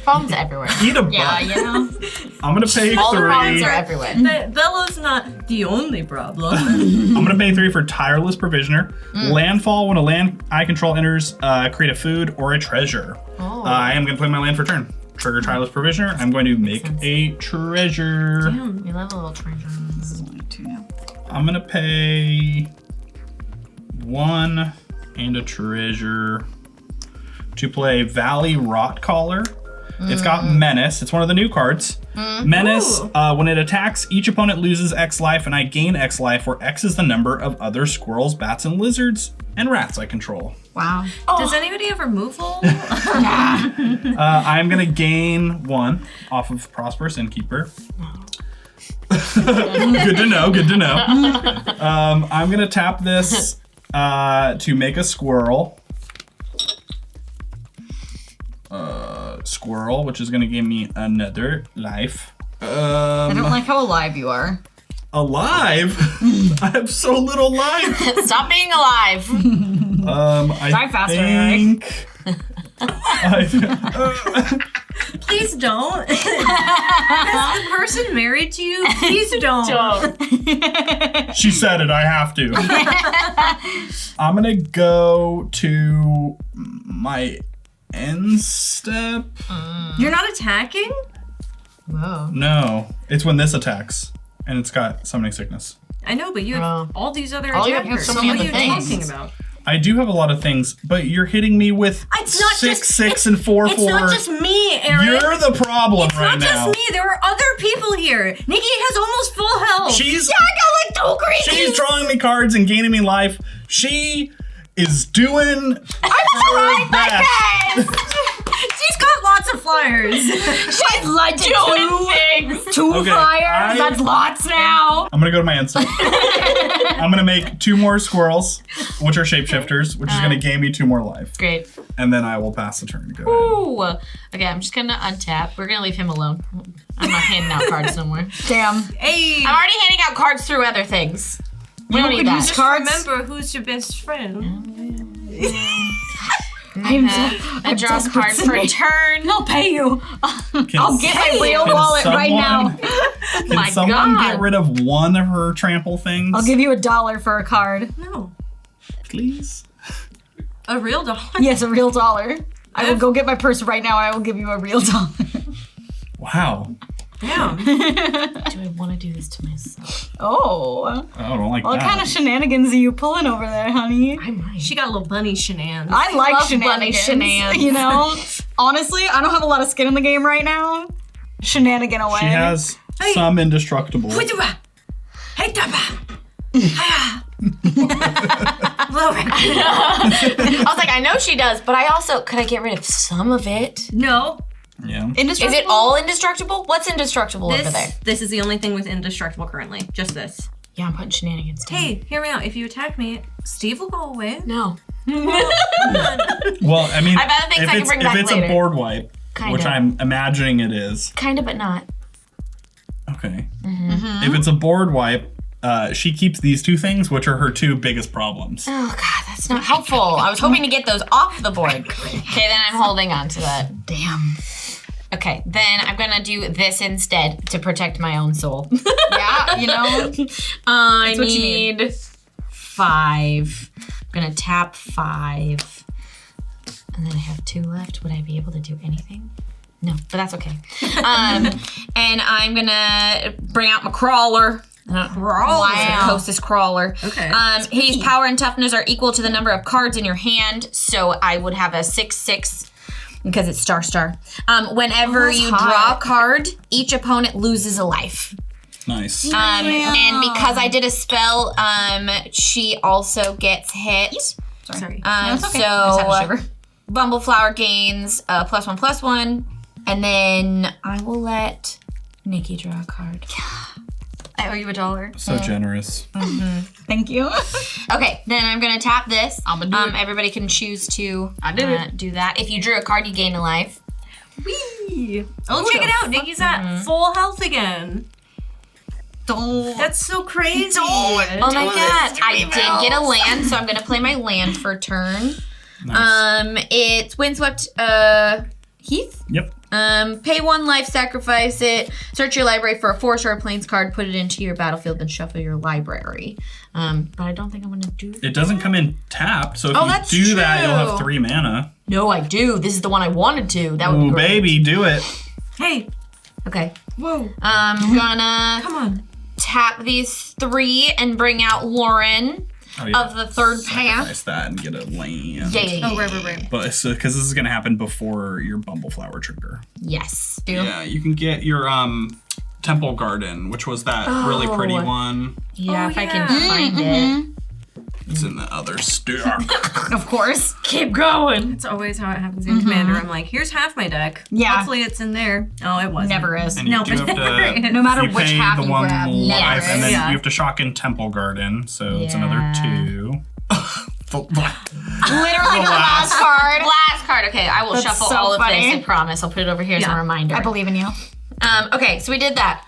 problems everywhere. Eat a butt. Yeah, you know. I'm gonna pay All the problems 3. are everywhere. Bello's not the only problem. I'm gonna pay 3 for Tireless Provisioner. Landfall, when a land I control enters, create a food or a treasure. Oh. I am gonna play my land for turn. Trigger Tireless Provisioner. I'm going to make a treasure. We love a little treasure. I'm gonna pay 1 and a treasure to play Valley Rot Caller. It's got Menace. It's one of the new cards. Menace, when it attacks, each opponent loses X life, and I gain X life, where X is the number of other squirrels, bats, and lizards, and rats I control. Wow. Does anybody ever move lol? I'm going to gain 1 off of Prosperous Innkeeper. Good to know, good to know. I'm going to tap this to make a squirrel. Squirrel, which is going to give me another life. I don't like how alive you are. Alive? I have so little life. Stop being alive. Die faster, Eric. Please don't. As the person married to you, please don't. She said it, I have to. I'm going to go to my end step. You're not attacking? Whoa. No, it's when this attacks, and it's got summoning sickness. I know, but you have all these other Oh, you have attackers. so So many what are other you things. talking about? I do have a lot of things, but you're hitting me with It's not 6, just 6, and 4, 4. It's not just me, Eric. You're the problem It's right not now. just me. There are other people here. Nikki has almost full health. She's I got like 2 creatures. she's drawing me cards and gaining me life. She is doing trying her best. She's got lots of flyers. She's like Doing things. 2 Okay, flyers. That's lots now. I'm gonna go to my end step. I'm gonna make 2 more squirrels, which are shapeshifters, which is gonna gain me 2 more life. Great. And then I will pass the turn. Go ahead. Ooh. Okay, I'm just gonna untap. We're gonna leave him alone. I'm not handing out cards no more. Damn. Hey, I'm already handing out cards through other things. We don't need that. just remember who's your best friend. I draw a card for a turn. I'll pay you. I'll get my real Can wallet right now. Can My someone God. get rid of one of her trample things? I'll give you $1 for a card. No, please. a real dog. Yes, a real dollar. I will go get my purse right now. I will give you a real $1. Wow. Damn. Do I want to do this to myself? Oh. I don't like What that. kind of shenanigans are you pulling over there, honey? I might. She got a little bunny shenanigans. I like love bunny shenanigans. shenanigans. You know? Honestly, I don't have a lot of skin in the game right now. Shenanigan away. She has some indestructible. Hey, Tapa. I was like, I know she does, but I also could I get rid of some of it? No. Yeah. Is it all indestructible? What's indestructible over there? This is the only thing with indestructible currently. Just this. Yeah, I'm putting shenanigans down. Hey, hear me out. If you attack me, Steve will go away. No. Well, I mean, I have other things I can bring back if it's later. a board wipe, Kinda. which I'm imagining it is. Kinda, but not. Okay. If it's a board wipe, she keeps these 2 things, which are her 2 biggest problems. Oh god, that's not helpful. I was hoping to get those off the board. Okay, then I'm holding on to that. Damn. Okay, then I'm gonna do this instead to protect my own soul. Yeah, you know? I what you need 5. I'm gonna tap 5. And then I have 2 left. Would I be able to do anything? No, but that's okay. And I'm gonna bring out my crawler. Wow. Closest crawler. Okay. His power and toughness are equal to the number of cards in your hand, so I would have a 6/6 because it's star. Whenever you draw a card, each opponent loses a life. Nice. And because I did a spell, she also gets hit. Sorry. It's okay. I just had a So shiver. Bumbleflower gains +1/+1, and then I will let Niki draw a card. I owe you $1. So generous. Thank you. Okay, then I'm gonna tap this. I'ma do it. Everybody can choose to I did it. do that. If you drew a card, you gain a life. Whee! Oh, check it out. Nikki's at full health again. That's so crazy. Oh my god! I did get a land, so I'm gonna play my land for a turn. Nice. It's Windswept Heath. Yep. Pay 1 life, sacrifice it. Search your library for a 4-star plains card, put it into your battlefield, then shuffle your library. But I don't think I'm gonna do that. It doesn't come in tapped, so if that's you do that, you'll true. have 3 mana. No, I do. This is the one I wanted to. That would be Ooh, great. baby, do it. Hey, Okay. whoa. I'm gonna Come on. tap these 3 and bring out Lauren. of the third path. Sacrifice that and get a land. Yeah. Oh, right. But because this is gonna happen before your Bumbleflower trigger. Yes. Yeah, you can get your Temple Garden, which was that really pretty one. Yeah, Oh, if I yeah. can find it. It's in the other stack. Of course. Keep going. It's always how it happens in Commander. I'm like, here's half my deck. Yeah. Hopefully it's in there. Oh, it wasn't. Never is. And you No, do but have never to, is. No matter you which pay half the you one grab. life, and then Yeah. you have to shock in Temple Garden, so it's another Yeah. 2. Literally the last card. Last card. Okay, I will That's shuffle so all of funny. this. I promise. I'll put it over here as a Yeah. reminder. I believe in you. Okay, so we did that.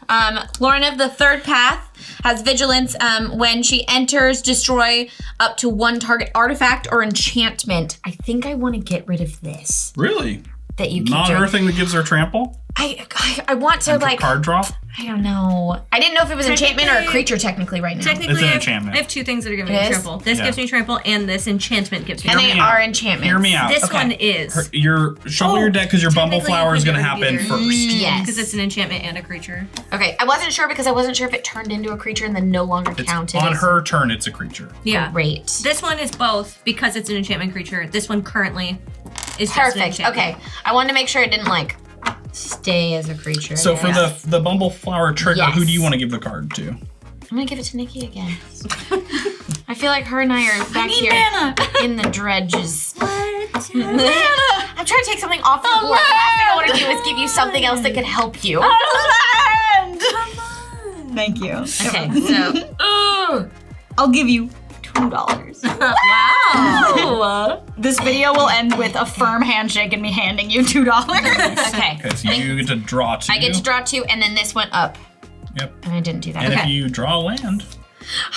Lauren of the third path has vigilance. When she enters, destroy up to 1 target artifact or enchantment. I think I want to get rid of this Really? that you keep Not doing. everything that gives her trample? I want to And for like card draw? I don't know. I didn't know if it was enchantment or a creature technically right now. Technically, It's an I have, enchantment. I have 2 things that are giving It me is? trample. This Yeah. gives me trample, and this enchantment gives me And trample. they me out. are enchantments. Hear me out. This Okay. one is. Your shuffle your deck because your technically Bumbleflower is you going to could get happen rid of first. Yes. Because it's an enchantment and a creature. Okay, I wasn't sure because I wasn't sure if it turned into a creature and then no longer It's counted. on as her turn, it's a creature. Yeah. Great. This one is both because it's an enchantment creature. This one currently is just an Perfect. enchantment. Okay, I wanted to make sure it didn't like stay as a creature. So for the Bumbleflower trigger, Yes. who do you want to give the card to? I'm gonna give it to Niki again. I feel like her and I are back here in the dredges. I'm trying to take something off the board. The last thing I want to do is give you something else that could help you. Thank you. Okay, so I'll give you $2. Wow. This video will end with a firm handshake and me handing you $2. okay. Okay, so you get to draw 2. I get to draw 2, and then this went up, Yep. and I didn't do that. And Okay, if you draw a land,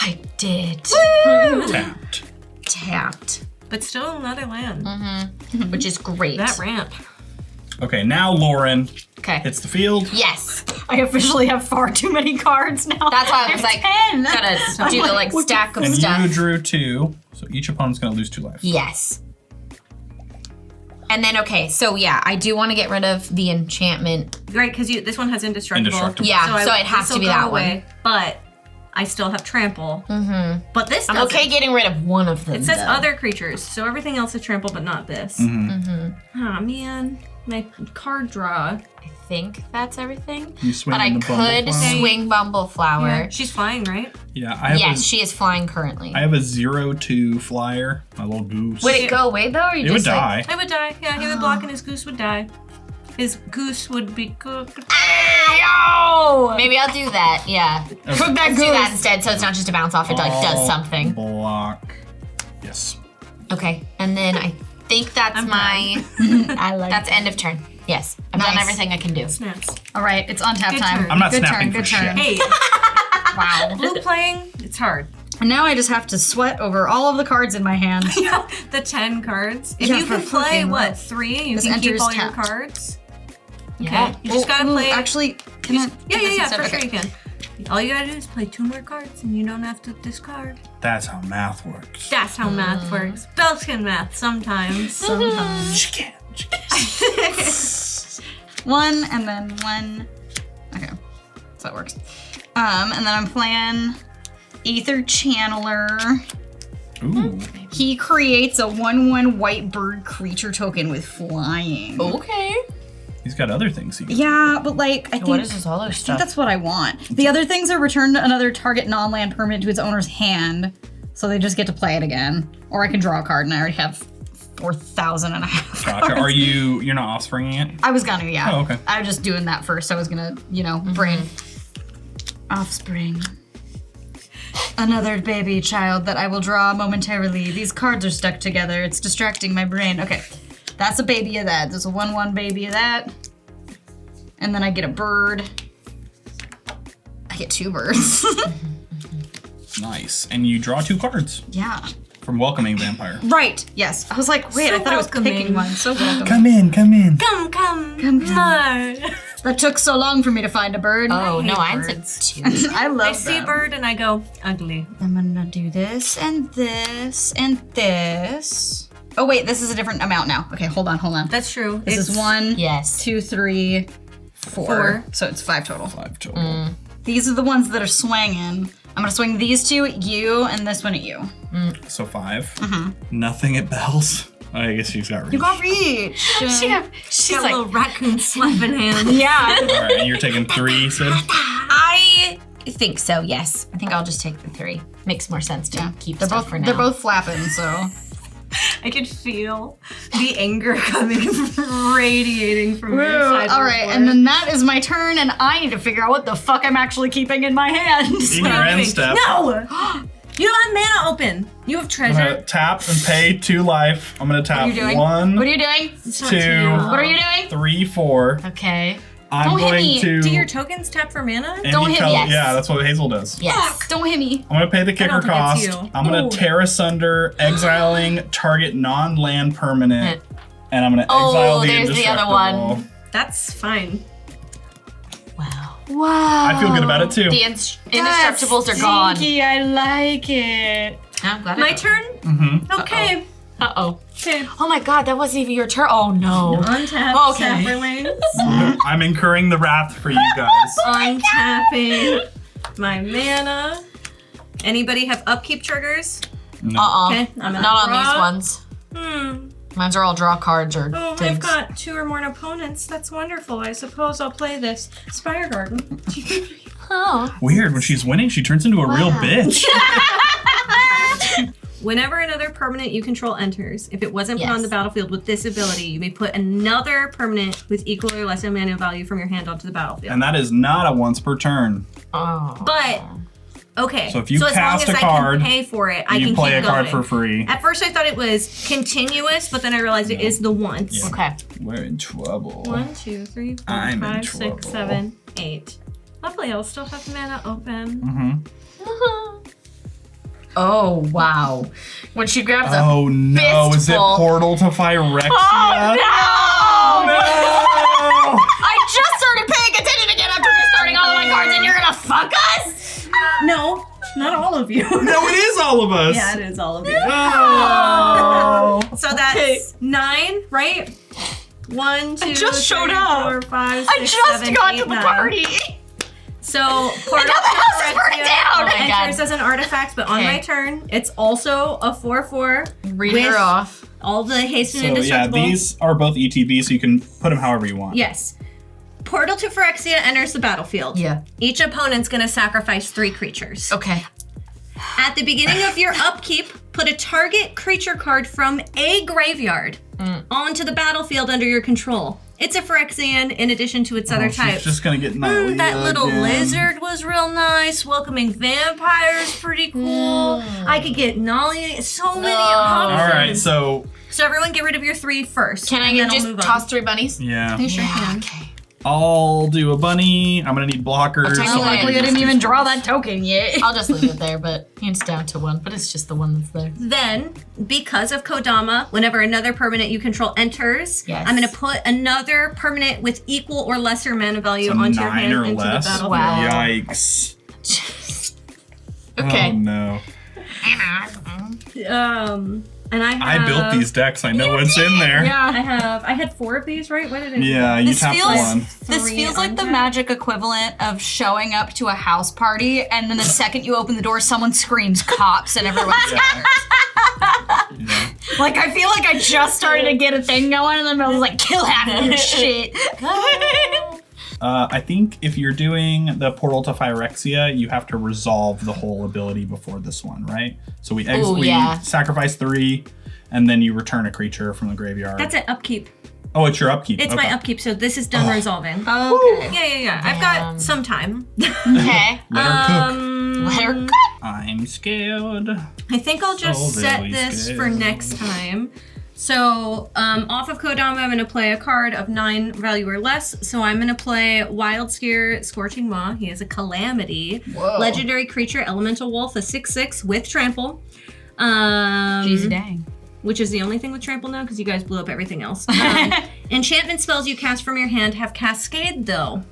I did. tapped. Tapped, But still another land. which is great. That ramp. Okay, now Lauren Okay. hits the field. Yes. I officially have far too many cards now. That's why I was like, 10. gotta do the like stack of And stuff. you drew 2, so each opponent's going to lose 2 life. Yes. And then, okay, so yeah, I do want to get rid of the enchantment. Right, because this one has indestructible. Indestructible. Yeah, so it has this'll to be go that away, But I still have trample. Mm-hmm. But this I'm doesn't. okay getting rid of one of them. It says though. other creatures, so everything else is trample, but not this. Oh man, my card draw. I think that's everything. You swing But I the could Bumbleflower. swing Bumbleflower. She's flying, right? Yeah, I have Yes, she is flying currently. I have a 0-2 flyer, my little goose. Would it go away though, or you It would just like, die. I would die. Yeah, he would block and his goose would die. His goose would be cooked. Maybe I'll do that. Yeah. Okay. Cook that goose. Do that instead, so it's not just a bounce off. It like does All something. Block. Yes. Okay, and then I think that's I like that's end of turn. Yes, I've done Nice. everything I can do. Snaps. All right, it's on tap Good time. turn. I'm not good snapping turn, for good turn. shit. Hey, Wow. blue playing, it's hard. And now I just have to sweat over all of the cards in my hand. The 10 cards. If Yeah, you for can play, fucking what, love. 3? You This can keep enters all your tapped. cards? Yeah. You just gotta play. Actually, can I? Yeah, for Okay. sure you can. All you gotta do is play 2 more cards and you don't have to discard. That's how math works. That's how math works. Bells can math sometimes. Sometimes. She can't. 1 and then 1. Okay, so that works. And then I'm playing Aether Channeler. Ooh. He creates a 1/1 white bird creature token with flying. Okay. He's got other things he can Yeah, but like I think What is this other I think stuff? that's what I want. The other things are return another target non-land permanent to its owner's hand, so they just get to play it again. Or I can draw a card, and I already have 4,000 and a half. Gotcha. cards. Are you're not offspringing it? I was gonna, yeah. Oh, okay. I was just doing that first. I was gonna, brain. Offspring. Another baby child that I will draw momentarily. These cards are stuck together. It's distracting my brain. Okay. That's a baby of that. There's a 1/1 baby of that. And then I get a bird. I get 2 birds. Nice. And you draw 2 cards Yeah. from Welcoming Vampire. Right. Yes. I was like, wait, So I thought I was welcoming. picking one. So welcome. Come in, come in. Come. No. That took so long for me to find a bird. Oh no, hate I'm birds. 2. I love I see them. bird and I go, ugly. I'm gonna do this and this and this. Oh wait, this is a different amount now. Okay, hold on. That's true. This is 1, Yes. 2, 3, 4. 4. So it's 5 total. 5 total. These are the ones that are swinging. I'm gonna swing these 2 at you and this one at you. So 5. Nothing at Belle's. I guess she's got reach. You got reach. She's Got a like, little raccoon slapping hand. Yeah. All right, and you're taking 3, Sid? I think so, yes. I think I'll just take the 3. Makes more sense to keep They're stuff both for now. they're both flapping, so. I could feel the anger coming, radiating from your side. All right, and then that is my turn, and I need to figure out what the fuck I'm actually keeping in my hands. In your end step. No! You don't have mana open. You have I'm treasure. gonna tap and pay 2 life. I'm gonna tap What are you doing? 1, What are you doing? It's not 2, too- What are you doing? 3, 4. Okay. I'm Don't hit going me. to. Do your tokens tap for mana? and Don't you hit tell- me. Yes. Yeah, that's what Hazel does. Yes. Don't hit me. I'm gonna pay the kicker don't think cost. it's you. I'm gonna Ooh. tear asunder, exiling target non-land permanent, and I'm gonna exile the there's the other indestructible. one. That's fine. Wow. Wow. I feel good about it too. The indestructibles are gone. Stinky, I like it. I'm glad My turn? Mm-hmm. Okay. Uh-oh. Okay. Oh my god, that wasn't even your turn. Oh no. Untap Okay. Sapperlings. I'm incurring the wrath for you guys. Untapping my mana. Anybody have upkeep triggers? No. Okay, I'm gonna Not draw. on these ones. Hmm. Mine's are all draw cards or Oh, I've things. got 2 or more opponents. That's wonderful. I suppose I'll play this Spire Garden. Oh. Weird. When she's winning, she turns into a real bitch. Whenever another permanent you control enters, if it wasn't put on Yes. the battlefield with this ability, you may put another permanent with equal or less mana value from your hand onto the battlefield. And that is not a once per turn. Oh. But okay, So if you as long cast as a I card, can pay for it, I you can play keep a card going. for free. At first, I thought it was continuous, but then I realized it is the once. Yeah. Okay. We're in trouble. 1, 2, 3, 4, I'm in 5, trouble. 6, 7, 8. Lovely, I'll still have mana open. Mm-hmm. Oh wow. When she grabs a Oh no, is it fistful. Portal to Phyrexia? Oh no! No! I just started paying attention again after restarting all of my cards, and you're gonna fuck us? No, not all of you. No, it is all of us. Yeah, it is all of you. Oh. So that's 9, right? 1, 2, just showed 3, up. 4, 5, 6, I just 7, got 8, to the 9. party. So Portal now the house is burning down. Oh my God. enters as an artifact, but on Okay. my turn, it's also a 4/4 Read with her off. all the haste and So yeah, indestructible. these are both ETB, so you can put them however you want. Yes. Portal to Phyrexia enters the battlefield. Yeah. Each opponent's gonna sacrifice 3 creatures. Okay. At the beginning of your upkeep, put a target creature card from a graveyard onto the battlefield under your control. It's a Phyrexian in addition to its other She's types. just gonna get annihilated That little again. lizard was real nice. Welcoming vampires, pretty cool. I could get Nolly. So many options. All right, so So everyone get rid of your 3 first. Can I and then I'll just move on. toss 3 bunnies? yeah, You sure can. Okay. I'll do a bunny. I'm gonna need blockers. take so a I look. can Luckily, I just didn't do even draw spells. that token yet. I'll just leave it there, but it's down to 1, but it's just the one that's there. Then, because of Kodama, whenever another permanent you control enters, Yes. I'm going to put another permanent with equal or lesser mana value So onto your 9 hand or into less. the battlefield. Wow. Yikes. Okay. Oh no. And I have, I built these decks. I know what's in there. I had 4 of these, right? What did I do? Yeah, you This tapped feels- one. This 3 feels like the untap. magic equivalent of showing up to a house party, and then the second you open the door, someone screams "cops" and everyone's scared. Yeah. Like, I feel like I just started to get a thing going, and then I was like, "Kill half of your shit." I think if you're doing the Portal to Phyrexia, you have to resolve the whole ability before this one, right? So we Ooh, yeah. sacrifice 3, and then you return a creature from the graveyard. That's it, upkeep. Oh, it's your upkeep. It's Okay. my upkeep, so this is done resolving. Okay. Yeah. I've got some time. Okay. Let her cook. Let her cook. I'm scared. I think I'll just So set very this for scared. next time. So, off of Kodama, I'm going to play a card of 9 value or less. So I'm going to play Wild Scare Scorching Maw. He is a Calamity. Whoa. Legendary creature, Elemental Wolf, a 6/6 with Trample. Jeez, dang. Which is the only thing with Trample now, because you guys blew up everything else. Enchantment spells you cast from your hand have Cascade, though.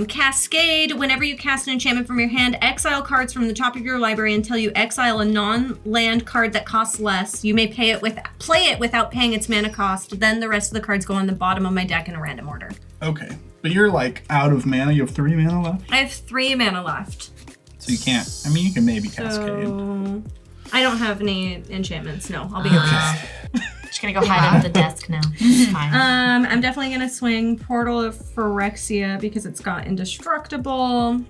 Cascade, whenever you cast an enchantment from your hand, exile cards from the top of your library until you exile a non-land card that costs less. You may play it without paying its mana cost. Then the rest of the cards go on the bottom of my deck in a random order. Okay. But you're like out of mana. You have 3 mana left. I have 3 mana left. So you can't. I mean, you can maybe Cascade. So I don't have any enchantments. No, I'll be honest. Just gonna go hide under the desk now. It's fine. I'm definitely gonna swing Portal of Phyrexia because it's got indestructible.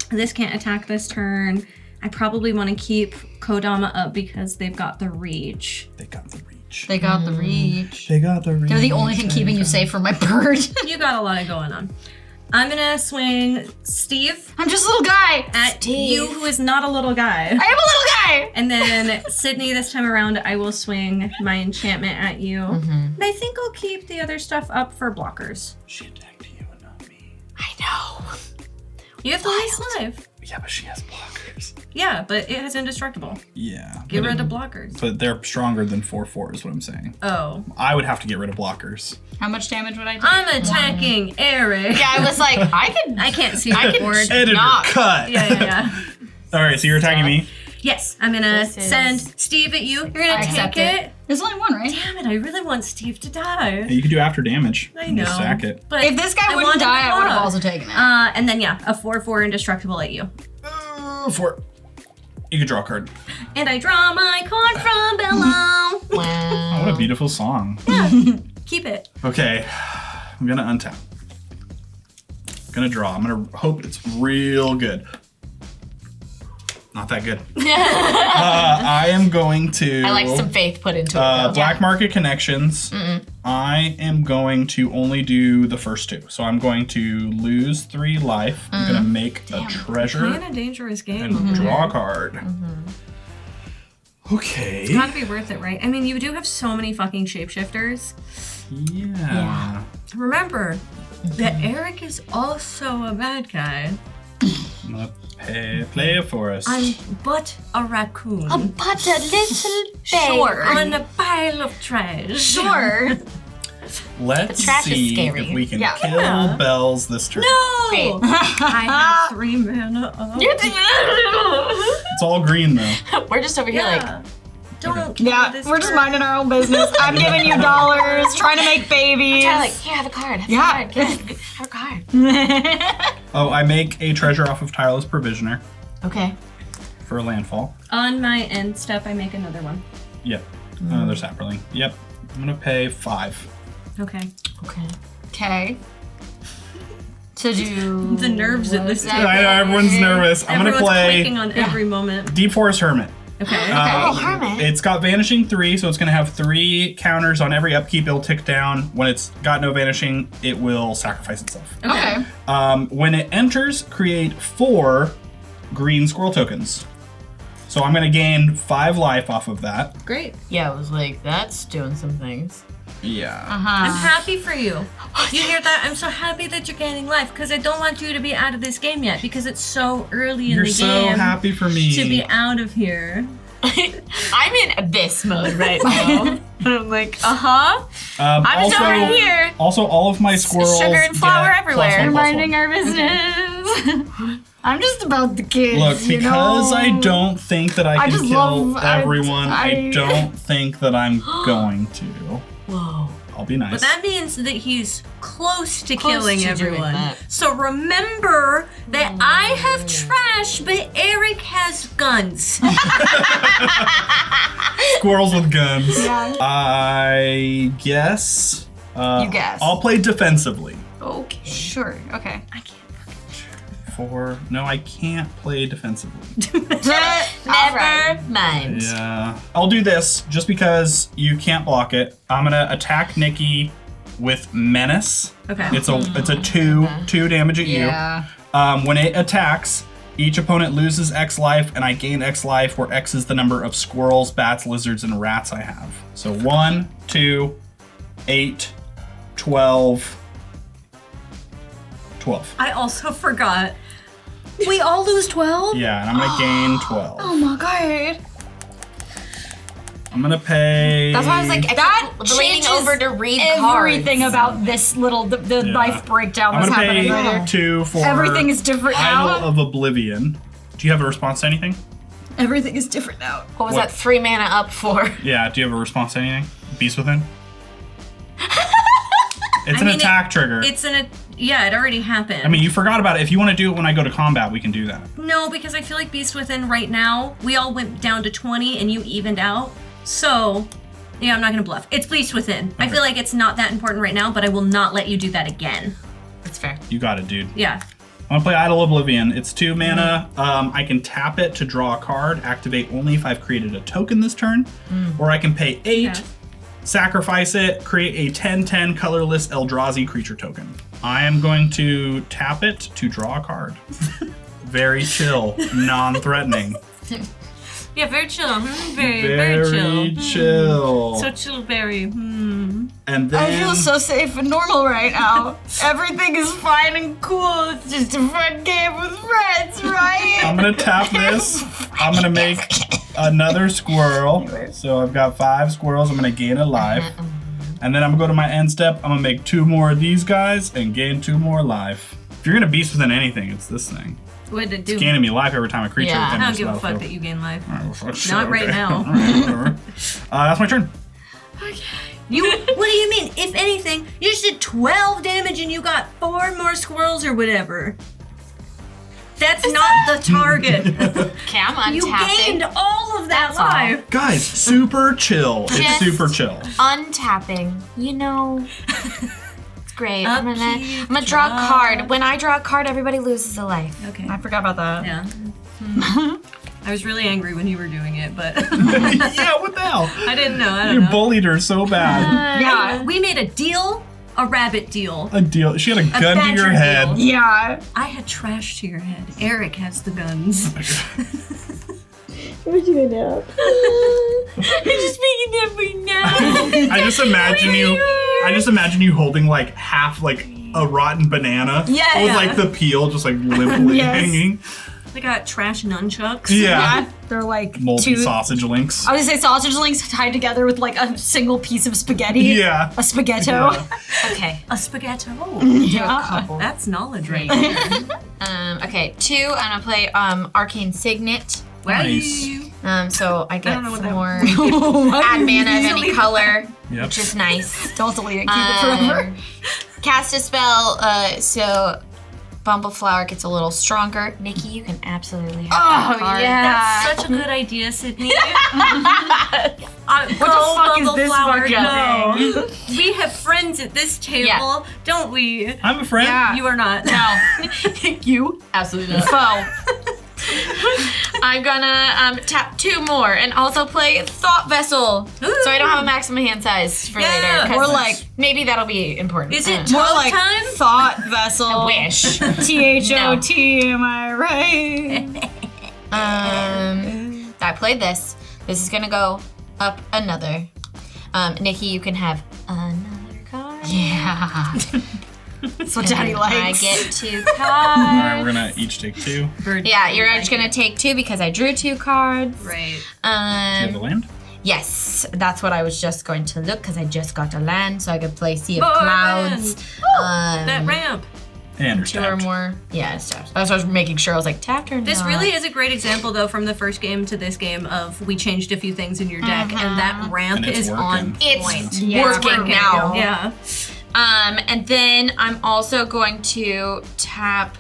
This can't attack this turn. I probably want to keep Kodama up because they've got the reach. They got the reach. They got the reach. They got the reach. They're the only thing keeping you safe from my bird. You got a lot going on. I'm gonna swing Steve I'm just a little guy. at you, who is not a little guy. I am a little guy. And then Sydney, this time around, I will swing my enchantment at you. And I think I'll keep the other stuff up for blockers. She attacked you and not me. I know. You have the least life. Yeah, but she has blockers. Yeah, but it has indestructible. Yeah. Get rid of blockers. But they're stronger than 4/4 is what I'm saying. Oh. I would have to get rid of blockers. How much damage would I take? I'm attacking Eric. Yeah, I was like, I can't see I the can- board. Editor, Not. cut! Yeah. All right, so you're attacking me? Yes, I'm gonna This is- send Steve at you. You're gonna I take accept it. There's only one, right? Damn it, I really want Steve to die. Hey, you can do after damage. I and know. Just sack it. But If this guy I wouldn't wanted die, the I would have love. also taken it. And then yeah, a 4/4 indestructible at you. 4. You can draw a card. And I draw my card from Bello. Wow. Oh, what a beautiful song. Keep it. Okay, I'm gonna untap. Gonna draw. I'm gonna hope it's real good. Not that good. I am going to. I like some faith put into it. Though. Black Market Connections. I am going to only do the first 2. So I'm going to lose 3 life. I'm gonna make a treasure Playing a dangerous game. and draw a card. Okay. It's gotta be worth it, right? I mean, you do have so many fucking shapeshifters. Yeah. Remember that Eric is also a bad guy. I'm gonna play it for us. I'm but a raccoon. But a little Sure. On a pile of trash. Sure. Let's The trash is see scary. if we can Yeah. kill Bells this turn. No! Great. I have 3 mana up. It's all green though. We're just over here like, Yeah. Don't kill Yeah, this we're just bird. minding our own business. I'm giving you dollars, trying to make babies. try like, here, have a card. Have Yeah. a card. Have a card. Oh, I make a treasure off of Tireless Provisioner Okay. for a landfall. On my end step, I make another one. Yep. Another sapperling. Yep. I'm gonna pay 5. Okay. Okay. Okay. To do The nerves at this I time. know everyone's nervous. I'm Everyone's gonna play quaking on every moment. Deep Forest Hermit. Okay. Oh, Hermit. It's got Vanishing 3, so it's gonna have 3 counters on every upkeep. It'll tick down. When it's got no Vanishing, it will sacrifice itself. Okay. When it enters, create 4 green squirrel tokens. So I'm gonna gain 5 life off of that. Great. Yeah, I was like, that's doing some things. Yeah. I'm happy for you. You hear that? I'm so happy that you're gaining life because I don't want you to be out of this game yet because it's so early in You're the so game happy for me. to be out of here. I'm in abyss mode right now. I'm like, I'm just also, over here. Also, all of my squirrels sugar and flour get everywhere. +1/+1. Minding our business. I'm just about the kids. Look, because you know? I don't think that I I can just kill love- everyone, I I- don't think that I'm going to. Whoa. I'll be nice. But that means that he's close to Close killing to doing everyone. that. So remember that I have trash, but Eric has guns. Squirrels with guns. Yeah. I guess. You guess. I'll play defensively. Okay. Sure. Okay. No, I can't play defensively. Never mind. Yeah. I'll do this just because you can't block it. I'm gonna attack Niki with Menace. Okay. It's a 2 damage at Yeah. you. When it attacks, each opponent loses X life, and I gain X life, where X is the number of squirrels, bats, lizards, and rats I have. So 1, 2, 8, 12, 12. I also forgot. We all lose 12? Yeah, and I'm gonna gain 12. Oh my god. I'm gonna pay. That's why I was like, That leaning changes over to read Everything cards. about this little the Yeah. life breakdown I'm that's gonna pay happening later. 2 for Everything is different Idol now. of Oblivion. Do you have a response to anything? Everything is different now. What was What? that 3 mana up for? Yeah, do you have a response to anything? Beast Within? It's I an mean, attack trigger. It's an Yeah, it already happened. I mean, you forgot about it. If you want to do it when I go to combat, we can do that. No, because I feel like Beast Within right now, we all went down to 20 and you evened out. So, yeah, I'm not going to bluff. It's Beast Within. Okay. I feel like it's not that important right now, but I will not let you do that again. That's fair. You got it, dude. Yeah. I'm gonna play Idle Oblivion. It's 2 mana. I can tap it to draw a card, activate only if I've created a token this turn, or I can pay 8, sacrifice it, create a 10/10 colorless Eldrazi creature token. I am going to tap it to draw a card. Very chill, non-threatening. Yeah, very chill. Very chill. chill. So chill, very. And then I feel so safe and normal right now. Everything is fine and cool. It's just a fun game with friends, right? I'm gonna tap this. I'm gonna make another squirrel. So I've got 5 squirrels. I'm gonna gain a life. And then I'm gonna go to my end step. I'm gonna make 2 more of these guys and gain 2 more life. If you're gonna beast within anything, it's this thing. What did it do? It's gaining me life every time a creature Yeah. enters I don't give a the fuck that battlefield. you gain life. All right, well, fuck, Not right okay. now. All right, whatever. That's my turn. You? What do you mean? If anything, you just did 12 damage and you got 4 more squirrels or whatever. That's not the target. Okay, I'm untapping. You gained all of that That's all. life. Guys, super chill. It's Yes. super chill. Untapping. You know. It's great. I'm Upkeep, gonna draw a draw. card. When I draw a card, everybody loses a life. Okay. I forgot about that. Yeah. I was really angry when you were doing it, but Yeah, what the hell? I didn't know. I don't You know. bullied her so bad. Yeah. We made a deal, a rabbit deal. A deal. She had a gun to badger your head. deal. Yeah. I had trash to your head. Eric has the guns. Where'd you go now? Just making every now. I just imagine you holding like half like a rotten banana Yeah. with like the peel just like limply Yes. hanging. I got trash nunchucks. Yeah. They're like Moldy 2 sausage links. I was gonna say sausage links tied together with like a single piece of spaghetti. Yeah. A spaghetto. Okay. A spaghetto. Yeah. That's knowledge right there. Okay. 2. I'm gonna play Arcane Signet. Nice. So I get don't know what that more add mana of any color, Yep. which is nice. Don't delete it. Keep it forever. Cast a spell. So Bumbleflower gets a little stronger. Niki, you can absolutely have that card. That's such a good idea, Sydney. What the fuck is this fucking thing? We have friends at this table, don't we? I'm a friend. Yeah. You are not. No. You? Absolutely not. Foe. I'm gonna tap 2 more and also play Thought Vessel. So I don't have a maximum hand size for later. 'Cause More like maybe that'll be important. Is it more Talk like time? thought vessel. I wish. THOT, am I right? I played this. This is gonna go up another. Niki, you can have another card. Yeah. That's what Daddy I likes. get 2 All right, cards. we're gonna each take 2. Yeah, you're just gonna take 2 because I drew 2 cards. Right. Do you have the land? Yes, that's what I was just going to look because I just got a land, so I could play Sea of Oh, Clouds. That ramp. And or 2 or tapped. more. Yeah, it's tapped. That's what I was making sure. I was like, tapped or not? This really is a great example, though, from the first game to this game of we changed a few things in your deck, and that ramp And it's is on working. point. It's working now. Yeah. And then I'm also going to tap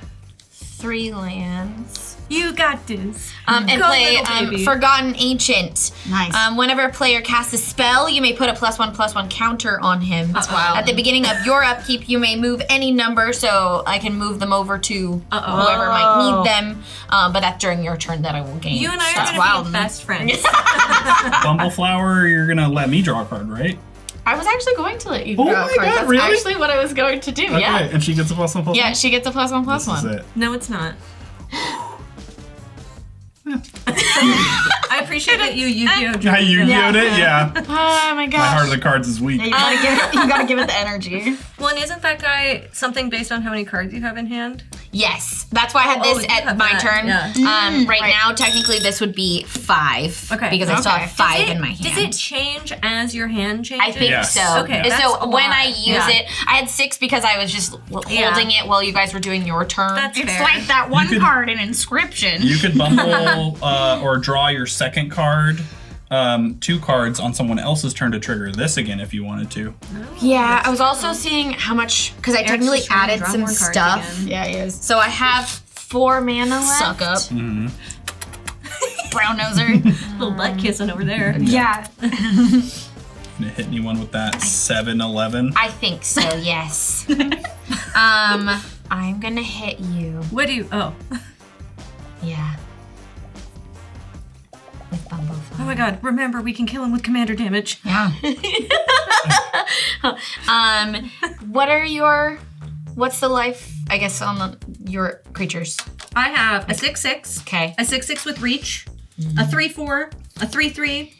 3 lands. You got this. And Go, play little baby. Forgotten Ancient. Nice. Whenever a player casts a spell, you may put a +1/+1 counter on him. That's wild. At the beginning of your upkeep, you may move any number, so I can move them over to whoever might need them. But that's during your turn that I will gain. You and I stuff. are going to be best friends. Bumbleflower, you're gonna let me draw a card, right? I was actually going to let you Oh draw a my card. God, That's really? actually what I was going to do. Okay, Yeah. and she gets a +1/+1. Yeah, she gets a +1/+1. This is it. No, it's not. I appreciate that you Yu-Gi-Oh! Yeah, you Yu-Gi-Oh'd it? Yeah. Oh my My gosh. heart of the cards is weak. You gotta give it the energy. Well, and isn't that guy something based on how many cards you have in hand? Yes, that's why I had this you at have my that, turn. yeah. Right now, technically, this would be 5. Okay. Because I still Okay. have 5 Does it- in my hand. Does it change as your hand changes? I think Yes. so. Okay, that's So a when lot. I use Yeah. it, I had 6 because I was just holding it while you guys were doing your turn. That's It's fair. like that one could- card in Inscription. You could bumble or draw your second card 2 cards on someone else's turn to trigger this again if you wanted to. Yeah, I was also seeing how much, because I technically just trying to added draw some more cards stuff. again. Yeah, he is. So I have 4 mana left. Suck up. Mm-hmm. Brown noser. Little butt kissing over there. Yeah. Gonna hit anyone with that 7-11? I think so, yes. I'm gonna hit you. What do you? Oh. Yeah. With Bumbleflower. Oh my God! Remember, we can kill him with commander damage. Yeah. What's the life, I guess, on your creatures? I have a 6/6. Okay. A 6/6 with reach. A 3/4. A 3/3.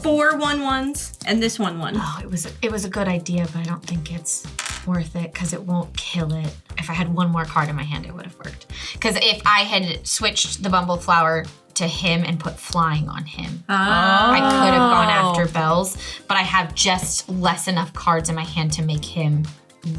4 1/1s, and this 1/1. Oh, it was a good idea, but I don't think it's worth it because it won't kill it. If I had one more card in my hand, it would have worked. Because if I had switched the Bumbleflower to him and put flying on him, I could have gone after Bells, but I have just less enough cards in my hand to make him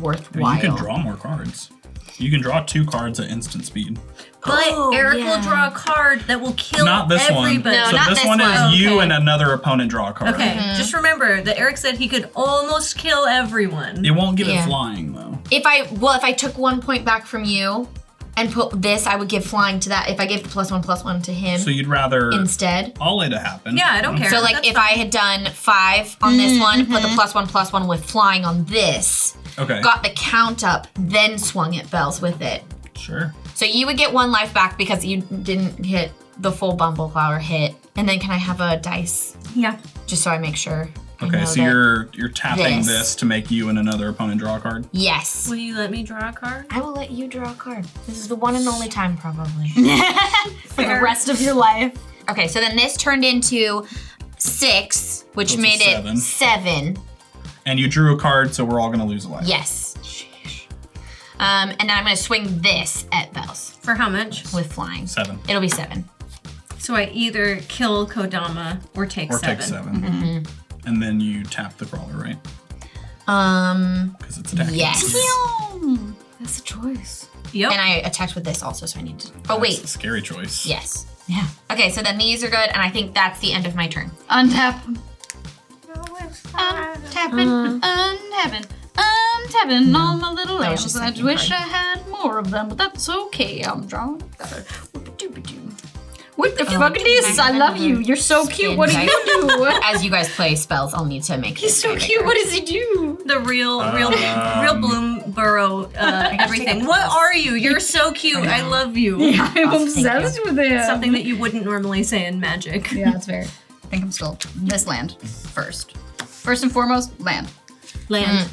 worthwhile. You can draw more cards. You can draw 2 cards at instant speed. But Eric will yeah. draw a card that will kill Not this everybody. No, one. So not this this one one. is you Okay. and another opponent draw a card. Okay, just remember that Eric said he could almost kill everyone. It won't give Yeah. it flying though. If I took 1 point back from you and put this, I would give flying to that. If I gave the +1/+1 to him So you'd rather instead. all it to happen. Yeah, I don't care. So like That's if I had done 5 on this one, put the +1/+1 with flying on this, Okay. got the count up, then swung at Bells with it. Sure. So you would get 1 life back because you didn't hit the full Bumbleflower hit. And then can I have a dice Yeah. just so I make sure? I Okay, know so that- you're tapping this. this to make you and another opponent draw a card. Yes. Will you let me draw a card? I will let you draw a card. This is the one and only time probably. For the rest of your life. Okay, so then this turned into 6, which So it's made a it 7. And you drew a card, so we're all gonna lose a life. Yes. And then I'm gonna swing this at Bells For how much? with flying. 7. It'll be 7. So I either kill Kodama or take Or 7. take 7. And then you tap the crawler, right? Because it's attacking. Yes. That's a choice. Yep. And I attacked with this also, so I need to. Oh That's wait. a scary choice. Yes. Yeah. Okay, so then these are good, and I think that's the end of my turn. Untap. Untapping. Untapping. Untapping all my little That was lamps. just I thinking wish card. I had more of them, but that's okay. I'm drawing. What the fuck is this? I love you. You're so cute. What do Spin you do? As you guys play spells, I'll need to make He's so cute. What does he do? The real Bloomburrow everything. What are you? You're so cute. I love you. I'm obsessed with him. Something that you wouldn't normally say in Magic. Yeah, it's fair. I think I'm still this land first. First and foremost, land. Land.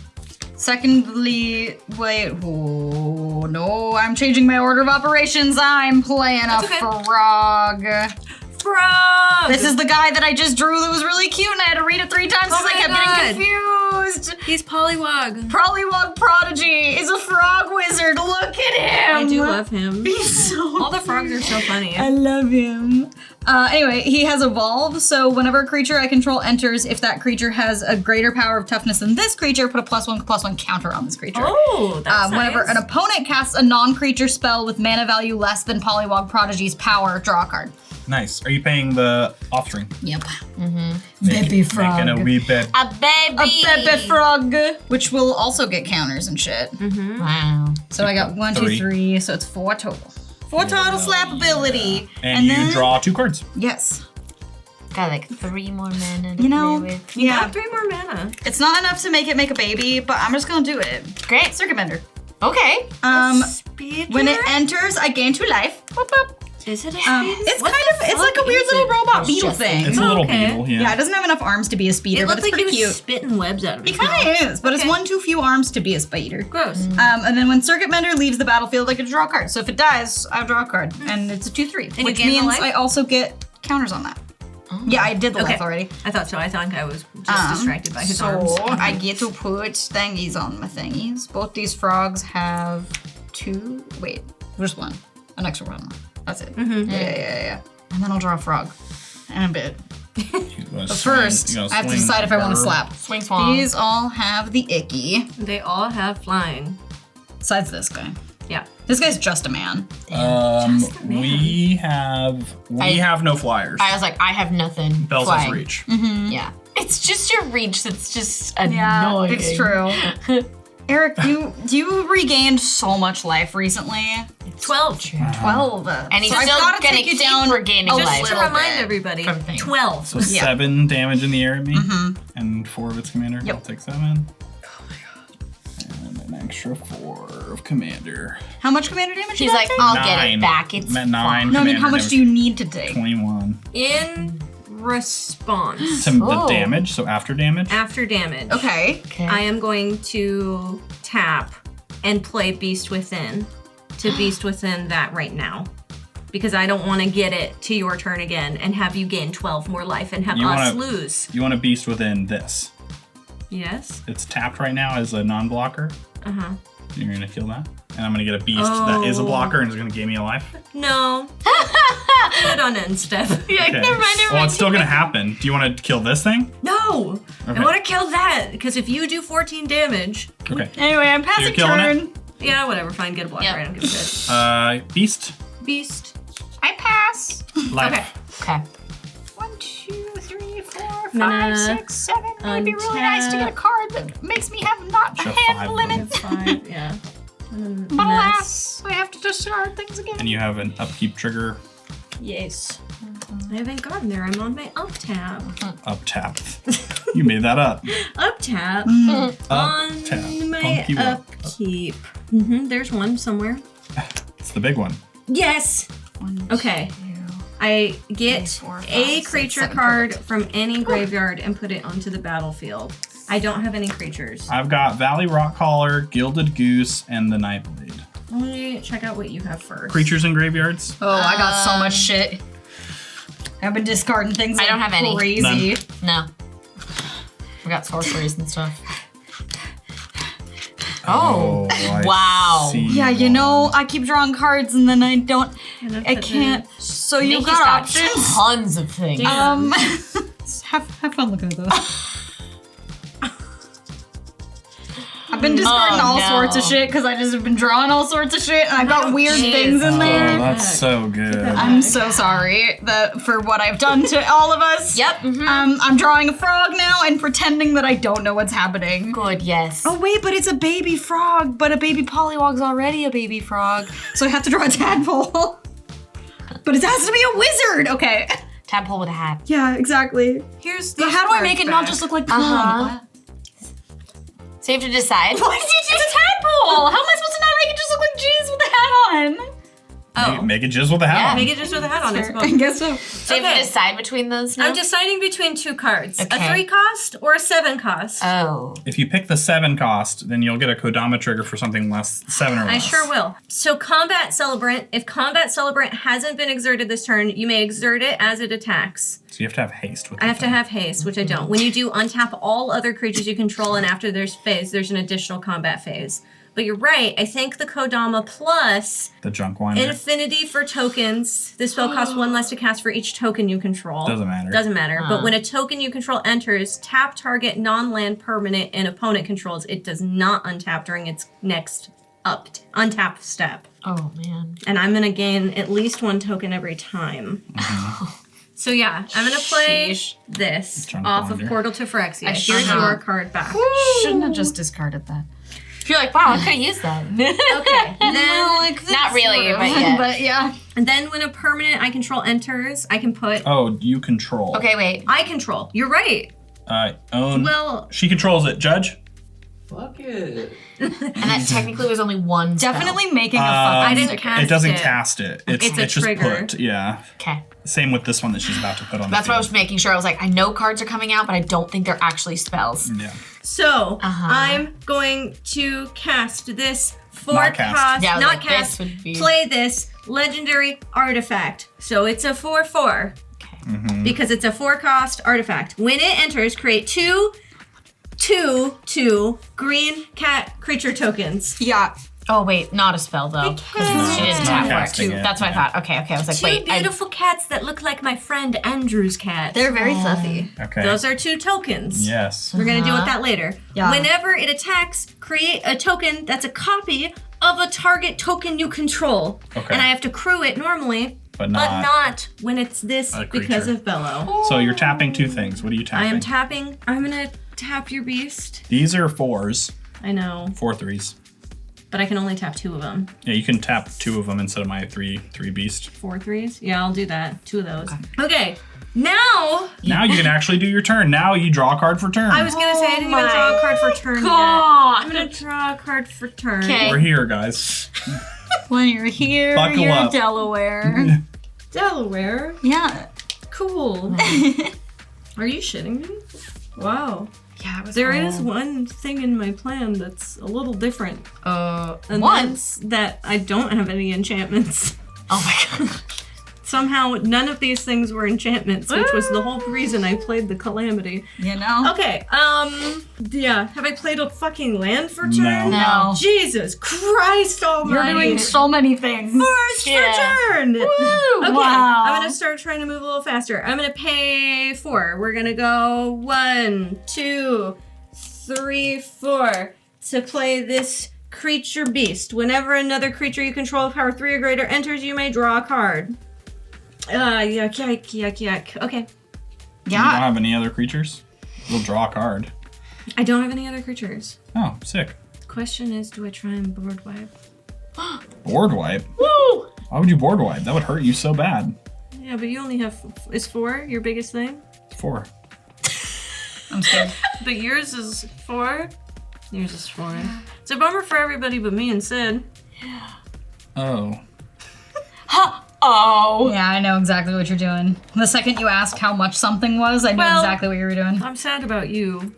Secondly, wait, oh no, I'm changing my order of operations. I'm playing a okay. frog. Frog! This is the guy that I just drew that was really cute and I had to read it 3 times because Oh I my kept God. getting confused. He's Polywog. Prolywog Prodigy is a frog wizard. Look at him. I do love him. He's so All the frogs are so funny. I love him. Anyway, he has Evolve, so whenever a creature I control enters, if that creature has a greater power of toughness than this creature, put a +1/+1 counter on this creature. Oh, that's Whenever nice. an opponent casts a non-creature spell with mana value less than Polywog Prodigy's power, draw a card. Nice. Are you paying the offspring? Yep. Baby frog. Making a wee bit. A baby. A Pepe Frog, which will also get counters and shit. Wow. So I got 1, 2, 3. 3, so it's 4 total. 4 total slap ability. And you then, draw 2 cards. Yes. Got like 3 more mana to You know, play with. You yeah. got 3 more mana. It's not enough to make it make a baby, but I'm just gonna do it. Great. Circuit Bender. Okay. Speed When it killer? enters, I gain 2 life. Boop, boop. Is it a speed? It's What kind the of, it's like a fuck weird is little it? robot It's beetle just- thing. It's a little okay. beetle, yeah. Yeah, it doesn't have enough arms to be a speeder, It but looked it's like he pretty was cute. spitting webs out of his It kind mouth. of is, but it's Okay. 1 too few arms to be a spider. Gross. And then when Circuit Bender leaves the battlefield, I get to draw a card. So if it dies, I draw a card, and it's a 2/3, And you which gain the means life? I also get counters on that. Yeah, I did the Okay. life already. I thought so. I thought I was just distracted by his so arms. I get to put thingies on my thingies. Both these frogs have 2. Wait, there's 1. An extra 1. That's it. Yeah. And then I'll draw a frog. And a bit. But first, I have to decide if I want to slap. Swing swung. These all have the icky. They all have flying. Besides this guy. Yeah. This guy's just a man. We have no flyers. I was like, I have nothing. Bells has reach. Yeah. It's just your reach that's just annoying. Yeah, it's true. Eric, you regained so much life recently. 12. 12. And he's So I've still gotta gonna take you keep down regaining a life. Just to little remind bit everybody, from things. 12. So 7 damage in the air at me, and 4 of its commander. Yep. I'll take 7. Oh my god! And an extra 4 of commander. How much commander damage? He's you like, take? I'll get 9. it back. It's I'm at 9. No, I mean, how commander much do you need to take? 21. In response, To the damage, so after damage. after damage, Okay. I am going to tap and play Beast Within to Beast Within that right now. Because I don't want to get it to your turn again and have you gain 12 more life and have us lose. You want to beast within this. Yes. It's tapped right now as a non-blocker. Uh-huh. You're gonna kill that, and I'm gonna get a beast that is a blocker and is gonna gain me a life. No. Do it on end step. Yeah, Okay. never mind. Well, it's still gonna happen. Do you want to kill this thing? No. Okay. I want to kill that because if you do 14 damage, Okay. Anyway, I'm passing killing turn. yeah, whatever. Fine, get a blocker. Yep. I don't give a shit. Beast Beast. I pass. life. Okay. Okay. 1, 2, 3, 4, Gonna 5, 6, 7. It'd be really nice to get a untap. card that makes me have not a Should have hand 5 of limit. 5, yeah. But alas, I have to discard things again. And you have an upkeep trigger. Yes. I haven't gotten there. I'm on my up tab. Up tap. You made that up. Up tab. Up On tap. my Pump you up. upkeep. There's one somewhere. It's the big one. Yes. Okay. I get 4, 5, a 6, creature 7, card from any graveyard and put it onto the battlefield. I don't have any creatures. I've got Valley Rockcaller, Gilded Goose, and the Nightblade. Let me check out what you have first. Creatures in graveyards? Oh, I got so much shit. I've been discarding things. I don't like have any. Crazy. No. We got sorceries and stuff. Oh. I Wow. see Yeah, you know, I keep drawing cards and then I don't. I put can't. So you've Niki's got options. tons of things. Have fun looking at those. I've been discarding all sorts of shit because I just have been drawing all sorts of shit and I've got weird things in Oh, there. that's so good. I'm so sorry for what I've done to all of us. Yep. I'm drawing a frog now and pretending that I don't know what's happening. Good, yes. Oh wait, but it's a baby frog, but a baby pollywog's already a baby frog. So I have to draw a tadpole. But it has to be a wizard! Okay. Tadpole with a hat. Yeah, exactly. Here's But how do I make it not just look like Plum? Uh-huh. So you have to decide. Why did you do the tadpole? How am I supposed to not make it just look like Jeez with the hat on? Oh. Make it jizz with a hat Yeah. on. Make it just with a hat on, I suppose. I guess so. So you have to decide between those now? I'm deciding between 2 cards. Okay. A 3 cost or a 7 cost. Oh. If you pick the 7 cost, then you'll get a Kodama trigger for something less 7 or less. I sure will. So Combat Celebrant, if Combat Celebrant hasn't been exerted this turn, you may exert it as it attacks. So you have to have haste with I have to have haste, which I don't. When you do, untap all other creatures you control, and after there's phase, there's an additional combat phase. But you're right, I think the Kodama plus the junk winder. Infinity for tokens. This spell costs 1 less to cast for each token you control. Doesn't matter. Doesn't matter. But when a token you control enters, tap target non-land permanent and opponent controls. It does not untap during its next untap step. Oh, man. And I'm gonna gain at least 1 token every time. So yeah, I'm gonna play this Junk off winder. of Portal to Phyrexia. Here's shouldn't. your card back. Shouldn't have just discarded that. You're like, wow, I could have used that. Okay, then Not really, but yeah. But yeah. and then when a permanent I control enters, I can put Oh, you control. Okay, wait. I control. You're right. Own. Well, She controls it. Judge? Fuck it. And that technically was only one spell. Definitely making a I fucking didn't sticker. cast It doesn't it. cast it. It's a just trigger. put. Yeah. Okay. Same with this one that she's about to put on That's the what I was making sure. I was like, I know cards are coming out, but I don't think they're actually spells. field. Yeah. so I'm going to cast this for Not cast. cost, Yeah, I was not like, cast. this would be- Play this legendary artifact. So it's a 4/4 because it's a 4 cost artifact. When it enters, create 2 green cat creature tokens. Yeah. Oh, wait, not a spell, though. 'Cause she didn't Not tap for it. casting it. That's what I thought. Okay, I was like, 2 wait. beautiful cats that look like my friend Andrew's cat. They're very fluffy. Okay. Those are 2 tokens. Yes. We're gonna deal with that later. Yeah. Whenever it attacks, create a token that's a copy of a target token you control. Okay. And I have to crew it normally, But not when it's this a because creature. of Bello. So you're tapping two things. What are you I tapping? am tapping. I'm gonna tap your beast. These are 4s, I know, 4 3s. but I can only tap 2 of them. Yeah, you can tap 2 of them instead of my 3 beast. 4 3s? Yeah, I'll do that. 2 of those. Okay. Now, Now you can actually do your turn. Now you draw a card for turn. I was gonna say I didn't even draw a card for turn yet. I'm gonna draw a card for turn. Okay. We're here, guys. When you're here, Buckle you're up. Delaware. Delaware. Yeah. Cool. Are you shitting me? Wow. Yeah, it was There is one thing in my plan that's a little different. And what? that's that I don't have any enchantments. Oh my god. Somehow, none of these things were enchantments, which was the whole reason I played the Calamity. You know? Okay, yeah. Have I played a fucking land for turn? No. Jesus Christ You're almighty. doing so many things. Force Yeah. for turn! Woo! Okay, Wow. I'm gonna start trying to move a little faster. I'm gonna pay 4. We're gonna go 1, 2, 3, 4 to play this creature beast. Whenever another creature you control of power 3 or greater enters, you may draw a card. Yuck. Okay. You don't have any other creatures? You'll draw a card. I don't have any other creatures. Oh, sick. Question is, do I try and board wipe? Board wipe? Woo! Why would you board wipe? That would hurt you so bad. Yeah, but you only have, is 4 your biggest thing? 4. I'm scared. But yours is 4? Yours is 4. It's a bummer for everybody but me and Sid. Oh. Oh. Yeah, I know exactly what you're doing. The second you asked how much something was, I knew Well- exactly what you were doing. I'm sad about you.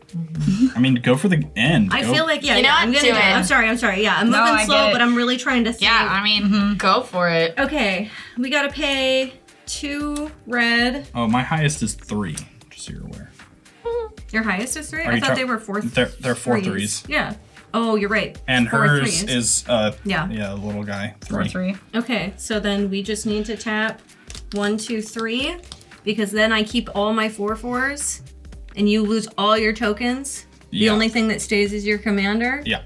I mean, go for the end. I Go- feel like, You know I'm what? gonna Do do it. it. I'm sorry. Yeah, I'm No, moving I slow, get it. but I'm really trying to think. Yeah, I mean, go for it. Okay, we gotta pay 2 red. Oh, my highest is 3, just so you're aware. Your highest is 3? Are I you thought try- they were 4 They're 4 threes. Yeah. Oh, you're right. And 4 hers threes. is, Yeah. a little guy. 4 3. 3. Okay, so then we just need to tap 1, 2, 3, because then I keep all my 4/4s, and you lose all your tokens. The Yeah. only thing that stays is your commander. Yeah.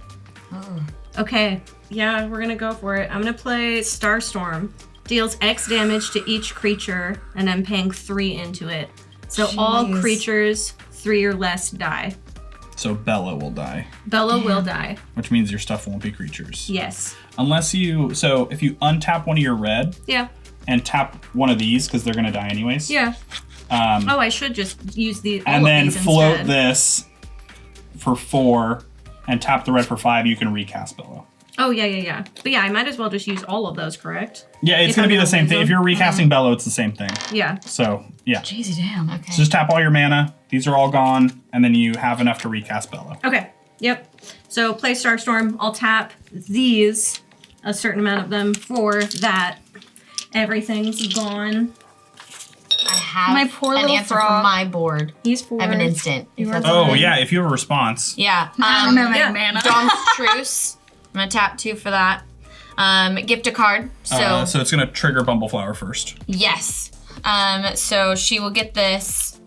Okay, yeah, we're gonna go for it. I'm gonna play Starstorm. Deals X damage to each creature, and I'm paying 3 into it. So all Jeez. creatures 3 or less die. So Bello will die, Bello will die. which means your stuff won't be creatures. Yes. Unless you, so if you untap one of your red Yeah. and tap one of these, because they're going to die anyways. Yeah. Oh, I should just use all And of then these float instead. this for 4 and tap the red for 5, you can recast Bello. Oh, yeah. But yeah, I might as well just use all of those, correct? Yeah, it's If going to I'm be the gonna same lose thing. If them. you're recasting Bello, it's the same thing. Yeah. So, yeah. Jeezy damn. Okay. So just tap all your mana. These are all gone. And then you have enough to recast Bello. Okay. Yep. So play Starstorm. I'll tap these, a certain amount of them, for that. Everything's gone. I have My poor an little answer frog. for my board. He's 4. I have an instant. If that's Oh, okay. yeah. If you have a response. Yeah. I don't have any yeah. mana. Dawn's Truce. I'm gonna tap 2 for that. Gift a card. So, So it's going to trigger Bumbleflower first. yes. So she will get this,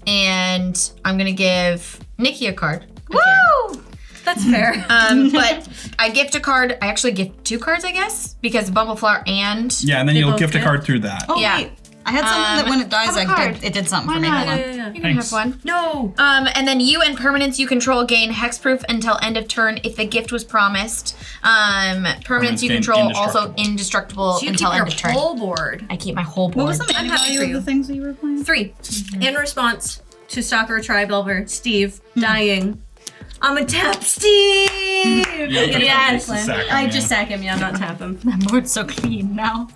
and I'm gonna give Niki a card. Woo! That's fair. But I gift a card. I actually gift 2 cards, I guess, because Bumbleflower and Yeah, and then you'll both gift a hit? card through that. Oh, Yeah. wait. I had something that when it dies, have a card. it did something Why for me. not? Hold on. Yeah. you can Thanks. have one. No. And then you and permanents you control gain hexproof until end of turn if the gift was promised. Permanents you gain control also indestructible. indestructible So you until keep your end of turn. whole board. I keep my whole board. What was the mana I'm happy value for of you. the things that you were playing? 3. In response to Stalker Tribe Elver, Steve dying, I'm gonna tap Steve! Yes. Just sack him, I yeah. just sack him, yeah, not tap him. That board's so clean now.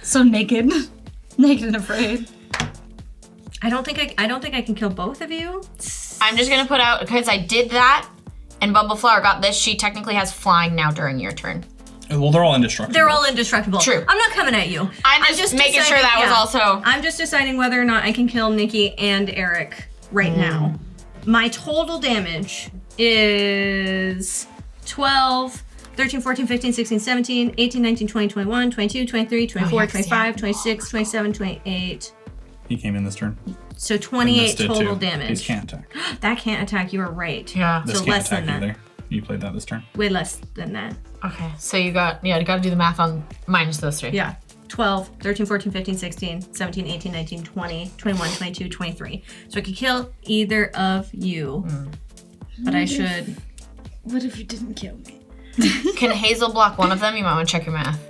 So naked. Naked and afraid. I don't think I can kill both of you. I'm just gonna put out because I did that and Bumbleflower got this, she technically has flying now during your turn. Well, they're all indestructible. They're all indestructible. True. I'm not coming at you. I'm just making sure deciding- that was yeah. also I'm just deciding whether or not I can kill Niki and Eric right now. My total damage is 12, 13, 14, 15, 16, 17, 18, 19, 20, 21, 22, 23, 24, yeah, 'cause 25, 26, 27, 28. He came in this turn. So And 28 this did total too. damage. These can't attack. That can't attack, you are right. Yeah. This So can't less than attack that. either. You played that this turn. Way less than that. Okay, so you got to do the math on minus those 3. Yeah. 12, 13, 14, 15, 16, 17, 18, 19, 20, 21, 22, 23. So I could kill either of you. But I should... What if you didn't kill me? Can Hazel block one of them? You might want to check your math.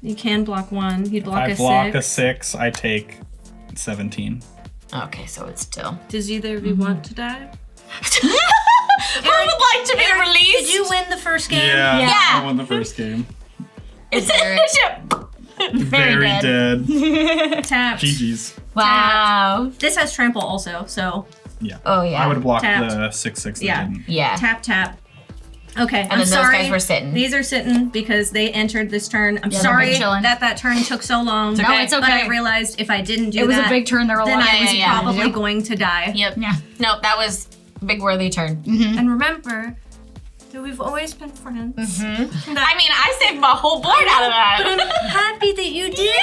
You can block one. You'd block I a block 6. a 6. I take 17. Okay, so it's still. Does either of you want to die? Who would like to be released? Did you win the first game? Yeah. I won the first game. It's Eric. Very dead. Tap. GG's. Wow. This has trample also, so Yeah. Oh, yeah. I would have blocked Tapped. the 6/6 that Yeah. didn't. Yeah. tap, tap. Okay, And I'm then sorry. those guys were sitting. These are sitting because they entered this turn. I'm they've sorry been chilling. that turn took so long. No, it's But okay. I realized if I didn't do It was that, a big turn. There were a then lot. I was yeah. probably going to die. Yep. Yeah. No, that was a big worthy turn. And remember that we've always been friends. I mean, I saved my whole board out of But I'm that. happy that you did.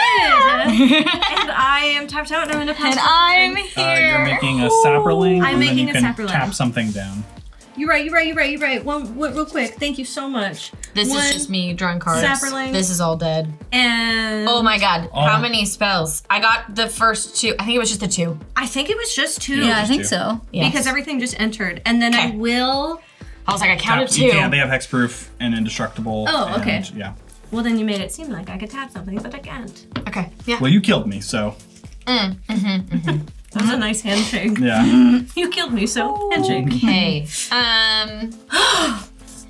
And I am tapped out and I'm gonna pass. And I'm You're here. making a sapperling. I'm and then making you a can sapperling. tap something down. You're right. One, real quick. Thank you so much. This One is just me drawing cards. sapperling. This is all dead. And Oh my god. Oh. How many spells? I got the first 2. I think it was just the 2. I think it was just 2. Yeah, I think too. so. Yes. Because everything just entered. And then I Okay. will. I was like, I counted Tap. 2. You can't. They have hexproof and indestructible. Oh, okay. and- Yeah. Well, then you made it seem like I could tap something, but I can't. Okay. Yeah. Well, you killed me, so That was a nice handshake. yeah. You killed me, so handshake. Okay.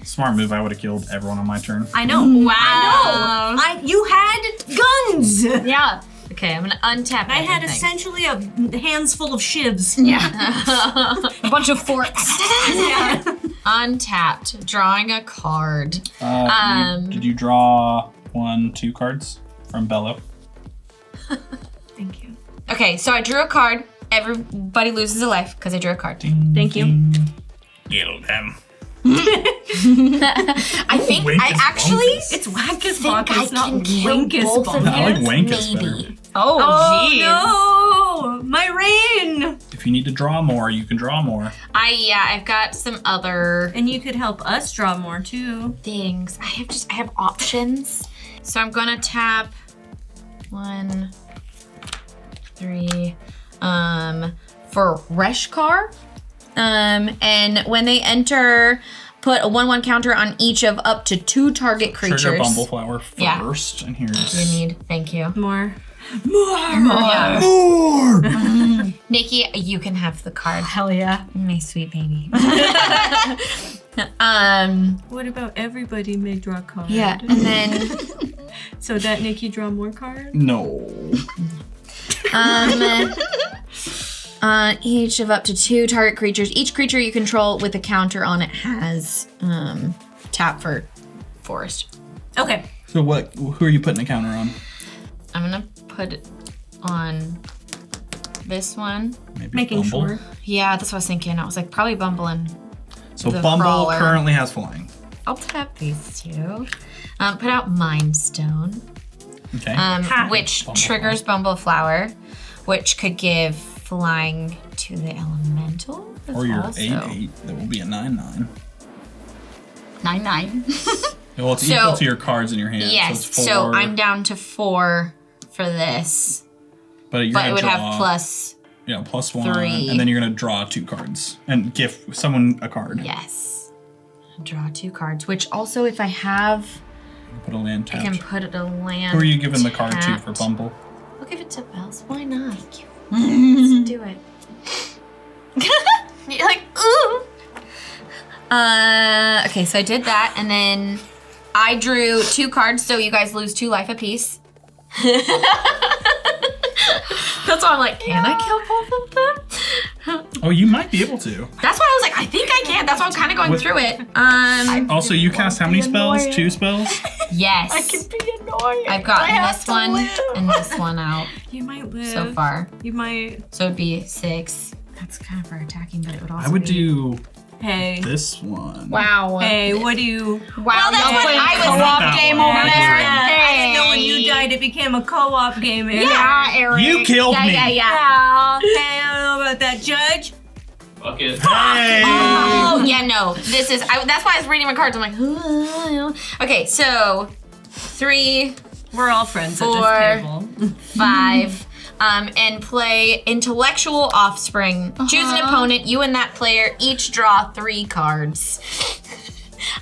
Smart move. I would have killed everyone on my turn. I know. Wow. You had guns. Yeah. Okay, I'm gonna untap I had everything. essentially a hands full of shivs. Yeah. A bunch of forts. Untapped. Drawing a card. Did you draw 1, 2 cards from Bello? Thank you. Okay, so I drew a card. Everybody loses a life because I drew a card. Thank you. Kill them. I think Wink I is actually It's whack as think fuck. I It's not can kill wink as both of fuck. you. I like Wankus Maybe. better. Oh, jeez. Oh no! My rain! If you need to draw more, you can draw more. I've got some other And you could help us draw more too. things. I have options. So I'm gonna tap 1, 3, for Reshkar. And when they enter, put a 1/1 counter on each of up to 2 target creatures. Trigger Bumbleflower Yeah. first, and here's You need, thank you. More. Yeah. more. Nikki, you can have the card. Hell yeah. My sweet baby. What about everybody may draw a card? Yeah, and then So that Nikki draw more cards? No. each of up to 2 target creatures. Each creature you control with a counter on it has tap for forest. Okay. So what? Who are you putting a counter on? I'm gonna put it on this one. Maybe Making Bumble. sure. Yeah, that's what I was thinking. I was like, probably Bumble and So The Bumble crawler. currently has flying. I'll tap these 2. Put out Mind Stone, Okay. which Bumbleflower. triggers Bumbleflower, which could give flying to the elemental. or your also. 8/8. That will be a 9/9. 9/9. Well, it's So- equal to your cards in your hand. Yes, So, it's so 4, I'm down to 4 for this, But you're but gonna it would draw, have plus. Yeah, +1, 3. and then you're gonna draw 2 cards and give someone a card. Yes. Draw 2 cards, which also, if I have, Put a land I tapped. can put it a land. Who are you giving the card to tapped. for Bumble? I'll give it to Bells. Why not? Let's do it. You're like, ooh. Okay, so I did that, and then I drew 2 cards, so you guys lose 2 life apiece. That's why I'm like, can I kill both of them? Oh, you might be able to. That's why I was like, I think I can. That's why I'm kind of going With- through it. Also, you cast how many spells? 2 spells? Yes. I can be annoying. I've gotten I have this to one live. and this one out You might live. so far. You might. So it'd be 6. That's kind of for attacking, but it would also I would be... do Hey. this one. Wow. Hey, what do you? Wow, that's y'all what playing I was co-op thinking. game over there. I didn't know when you died it became a co-op game. Yeah, Eric. You killed me. Yeah. Hey, I don't know about that, Judge. Fuck it. Hey! Oh, yeah, no. This is, that's why I was reading my cards. I'm like, okay, so 3, We're all friends 4, at this table. 5, and play Intellectual Offspring. Choose an opponent. You and that player each draw 3 cards.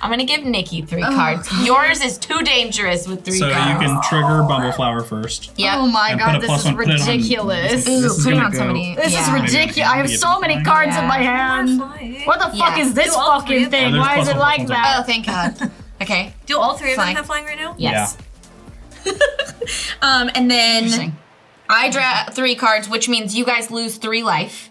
I'm gonna give Niki 3 cards. Yours is too dangerous with 3 So cards. you can trigger Bumbleflower first. Yep. Oh my And put god, a this plus is one, put it on- ridiculous. this Ooh, is put it gonna on go- somebody. This Yeah. is ridiculous. I have so many cards in my hand. What the fuck Yeah. is this Do all 3 fucking of them. thing? there's Why is plus it one, like plus one. that? Oh, thank God. Okay. Do all 3 of them Flying. have flying right now? Yes. And then Interesting. I draw 3 cards, which means you guys lose 3 life.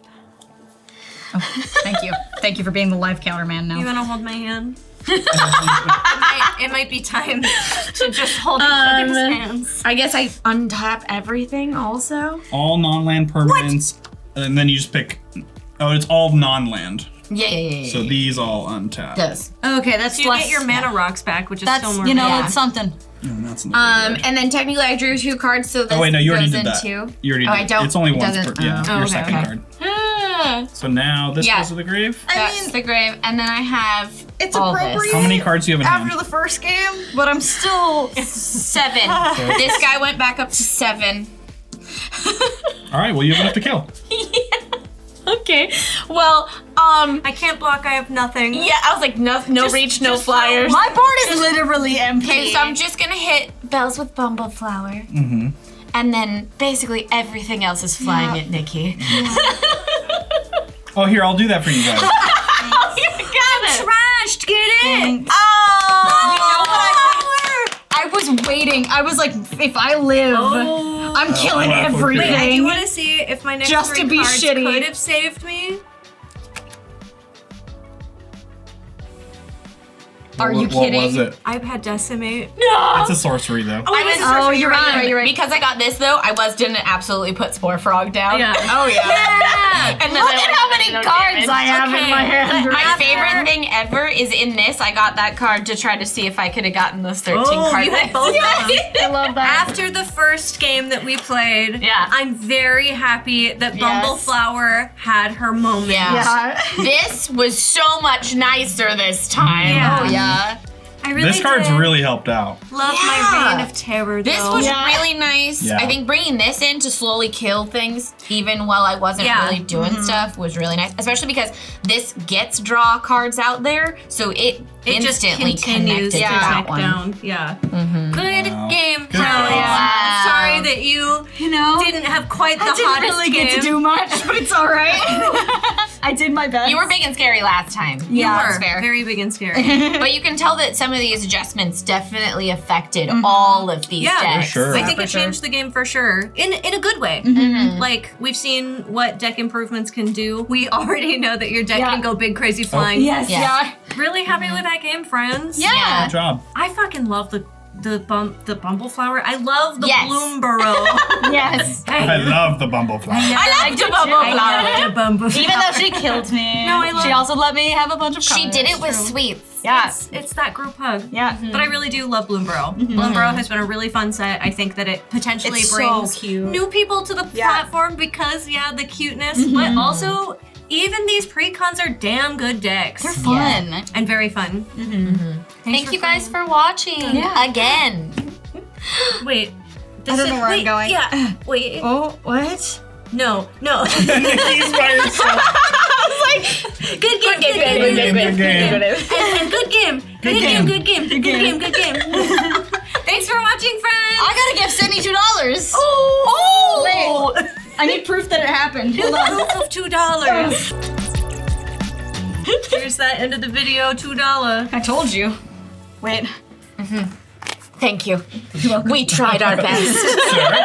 Thank you. Thank you for being the life counter man You now. wanna hold my hand? it might be time to just hold each other's hands. I guess I untap everything also. All non-land permanents, and then you just pick. Oh, it's all non-land. Yeah. So these all untap. Does. Okay, that's So you less. get your mana rocks back, which is That's, still more. you know, Yeah. it's something. No, that's not And then technically I drew 2 cards, so this Oh wait, no, you already goes did that. into. You already Oh, did. I don't- It's only it once doesn't- per. Yeah, oh, your okay, second okay. card. Ah, So now this Yeah. goes to the grave. that's the grave, and then I have It's all appropriate. How many cards do you have in hand? After the first game, but I'm still. this. 7. This guy went back up to 7. All right, well you have enough to kill. Okay. Well, I can't block. I have nothing. yeah, I was like, no reach, no just flyers. My board is literally empty. Okay, so I'm just gonna hit bells with Bumbleflower. Mm-hmm. And then basically everything else is flying at Niki. Oh, here, I'll do that for you guys. Oh, you got it! Trashed. Get it. I was waiting. I was like, if I live, I'm killing wow, everything. Wait, I do want to see if my next Just 3 to be cards shitty. could have saved me. Are you What kidding? was it? I've had decimate. It's a sorcery though. You're right. Because I got this though, I didn't absolutely put Spore Frog down. Yeah. Oh yeah. And then Look at how many cards I have in my hand. My favorite thing ever is in this. I got that card to try to see if I could have gotten those 13 cards. You had both of them. I love that. After the first game that we played, Yeah. I'm very happy that Bumbleflower had her moment. Yeah. Yeah. This was so much nicer this time. Yeah. Oh yeah. I really This card's did really helped out. love Yeah. my reign of terror. This though. was Yeah. really nice. Yeah. I think bringing this in to slowly kill things, even while I wasn't Yeah. really doing stuff, was really nice. Especially because this gets draw cards out there, so it just instantly continues connected to to that tick one. down. Yeah. Good Wow. game, Good Pro. job. Wow. Sorry that you You know, didn't have quite the I didn't hottest really game. get to do much, but it's all right. I did my best. You were big and scary last time. You Yeah, were that's fair. very big and scary. But you can tell that some of these adjustments definitely affected all of these Yeah, decks. for sure. I think for it sure. changed the game for sure. In a good way. Like, we've seen what deck improvements can do. We already know that your deck Yeah. can go big, crazy flying. Yes. Yeah. Yeah. Really happy with that game, friends. Yeah. Good job. I fucking love the Bumbleflower. I love the Yes. Bloomburrow. Yes. I love the Bumbleflower. I like the Bumbleflower. Bumbleflower. Even though she killed me, No, I love- she also let me have a bunch of cards. She did it with sweets. Yeah. It's that group hug. Yeah. But I really do love Bloomburrow. Bloomburrow has been a really fun set. I think that it potentially It's so brings cute. new people to the platform because, the cuteness, but also even these precons are damn good decks. They're fun. And very fun. Thank you guys for watching again. Wait. I don't know where I'm going. Yeah. Wait. Oh, what? No. Nikki's by herself. Good game. Good game. Good game. And good game. Good game. Thanks for watching, friends. I gotta give Sydney $2. Oh. Wait. I need proof that it happened. Hold on. Proof of $2. Here's that end of the video, $2. I told you. Wait. Thank you. We tried our best. Sir.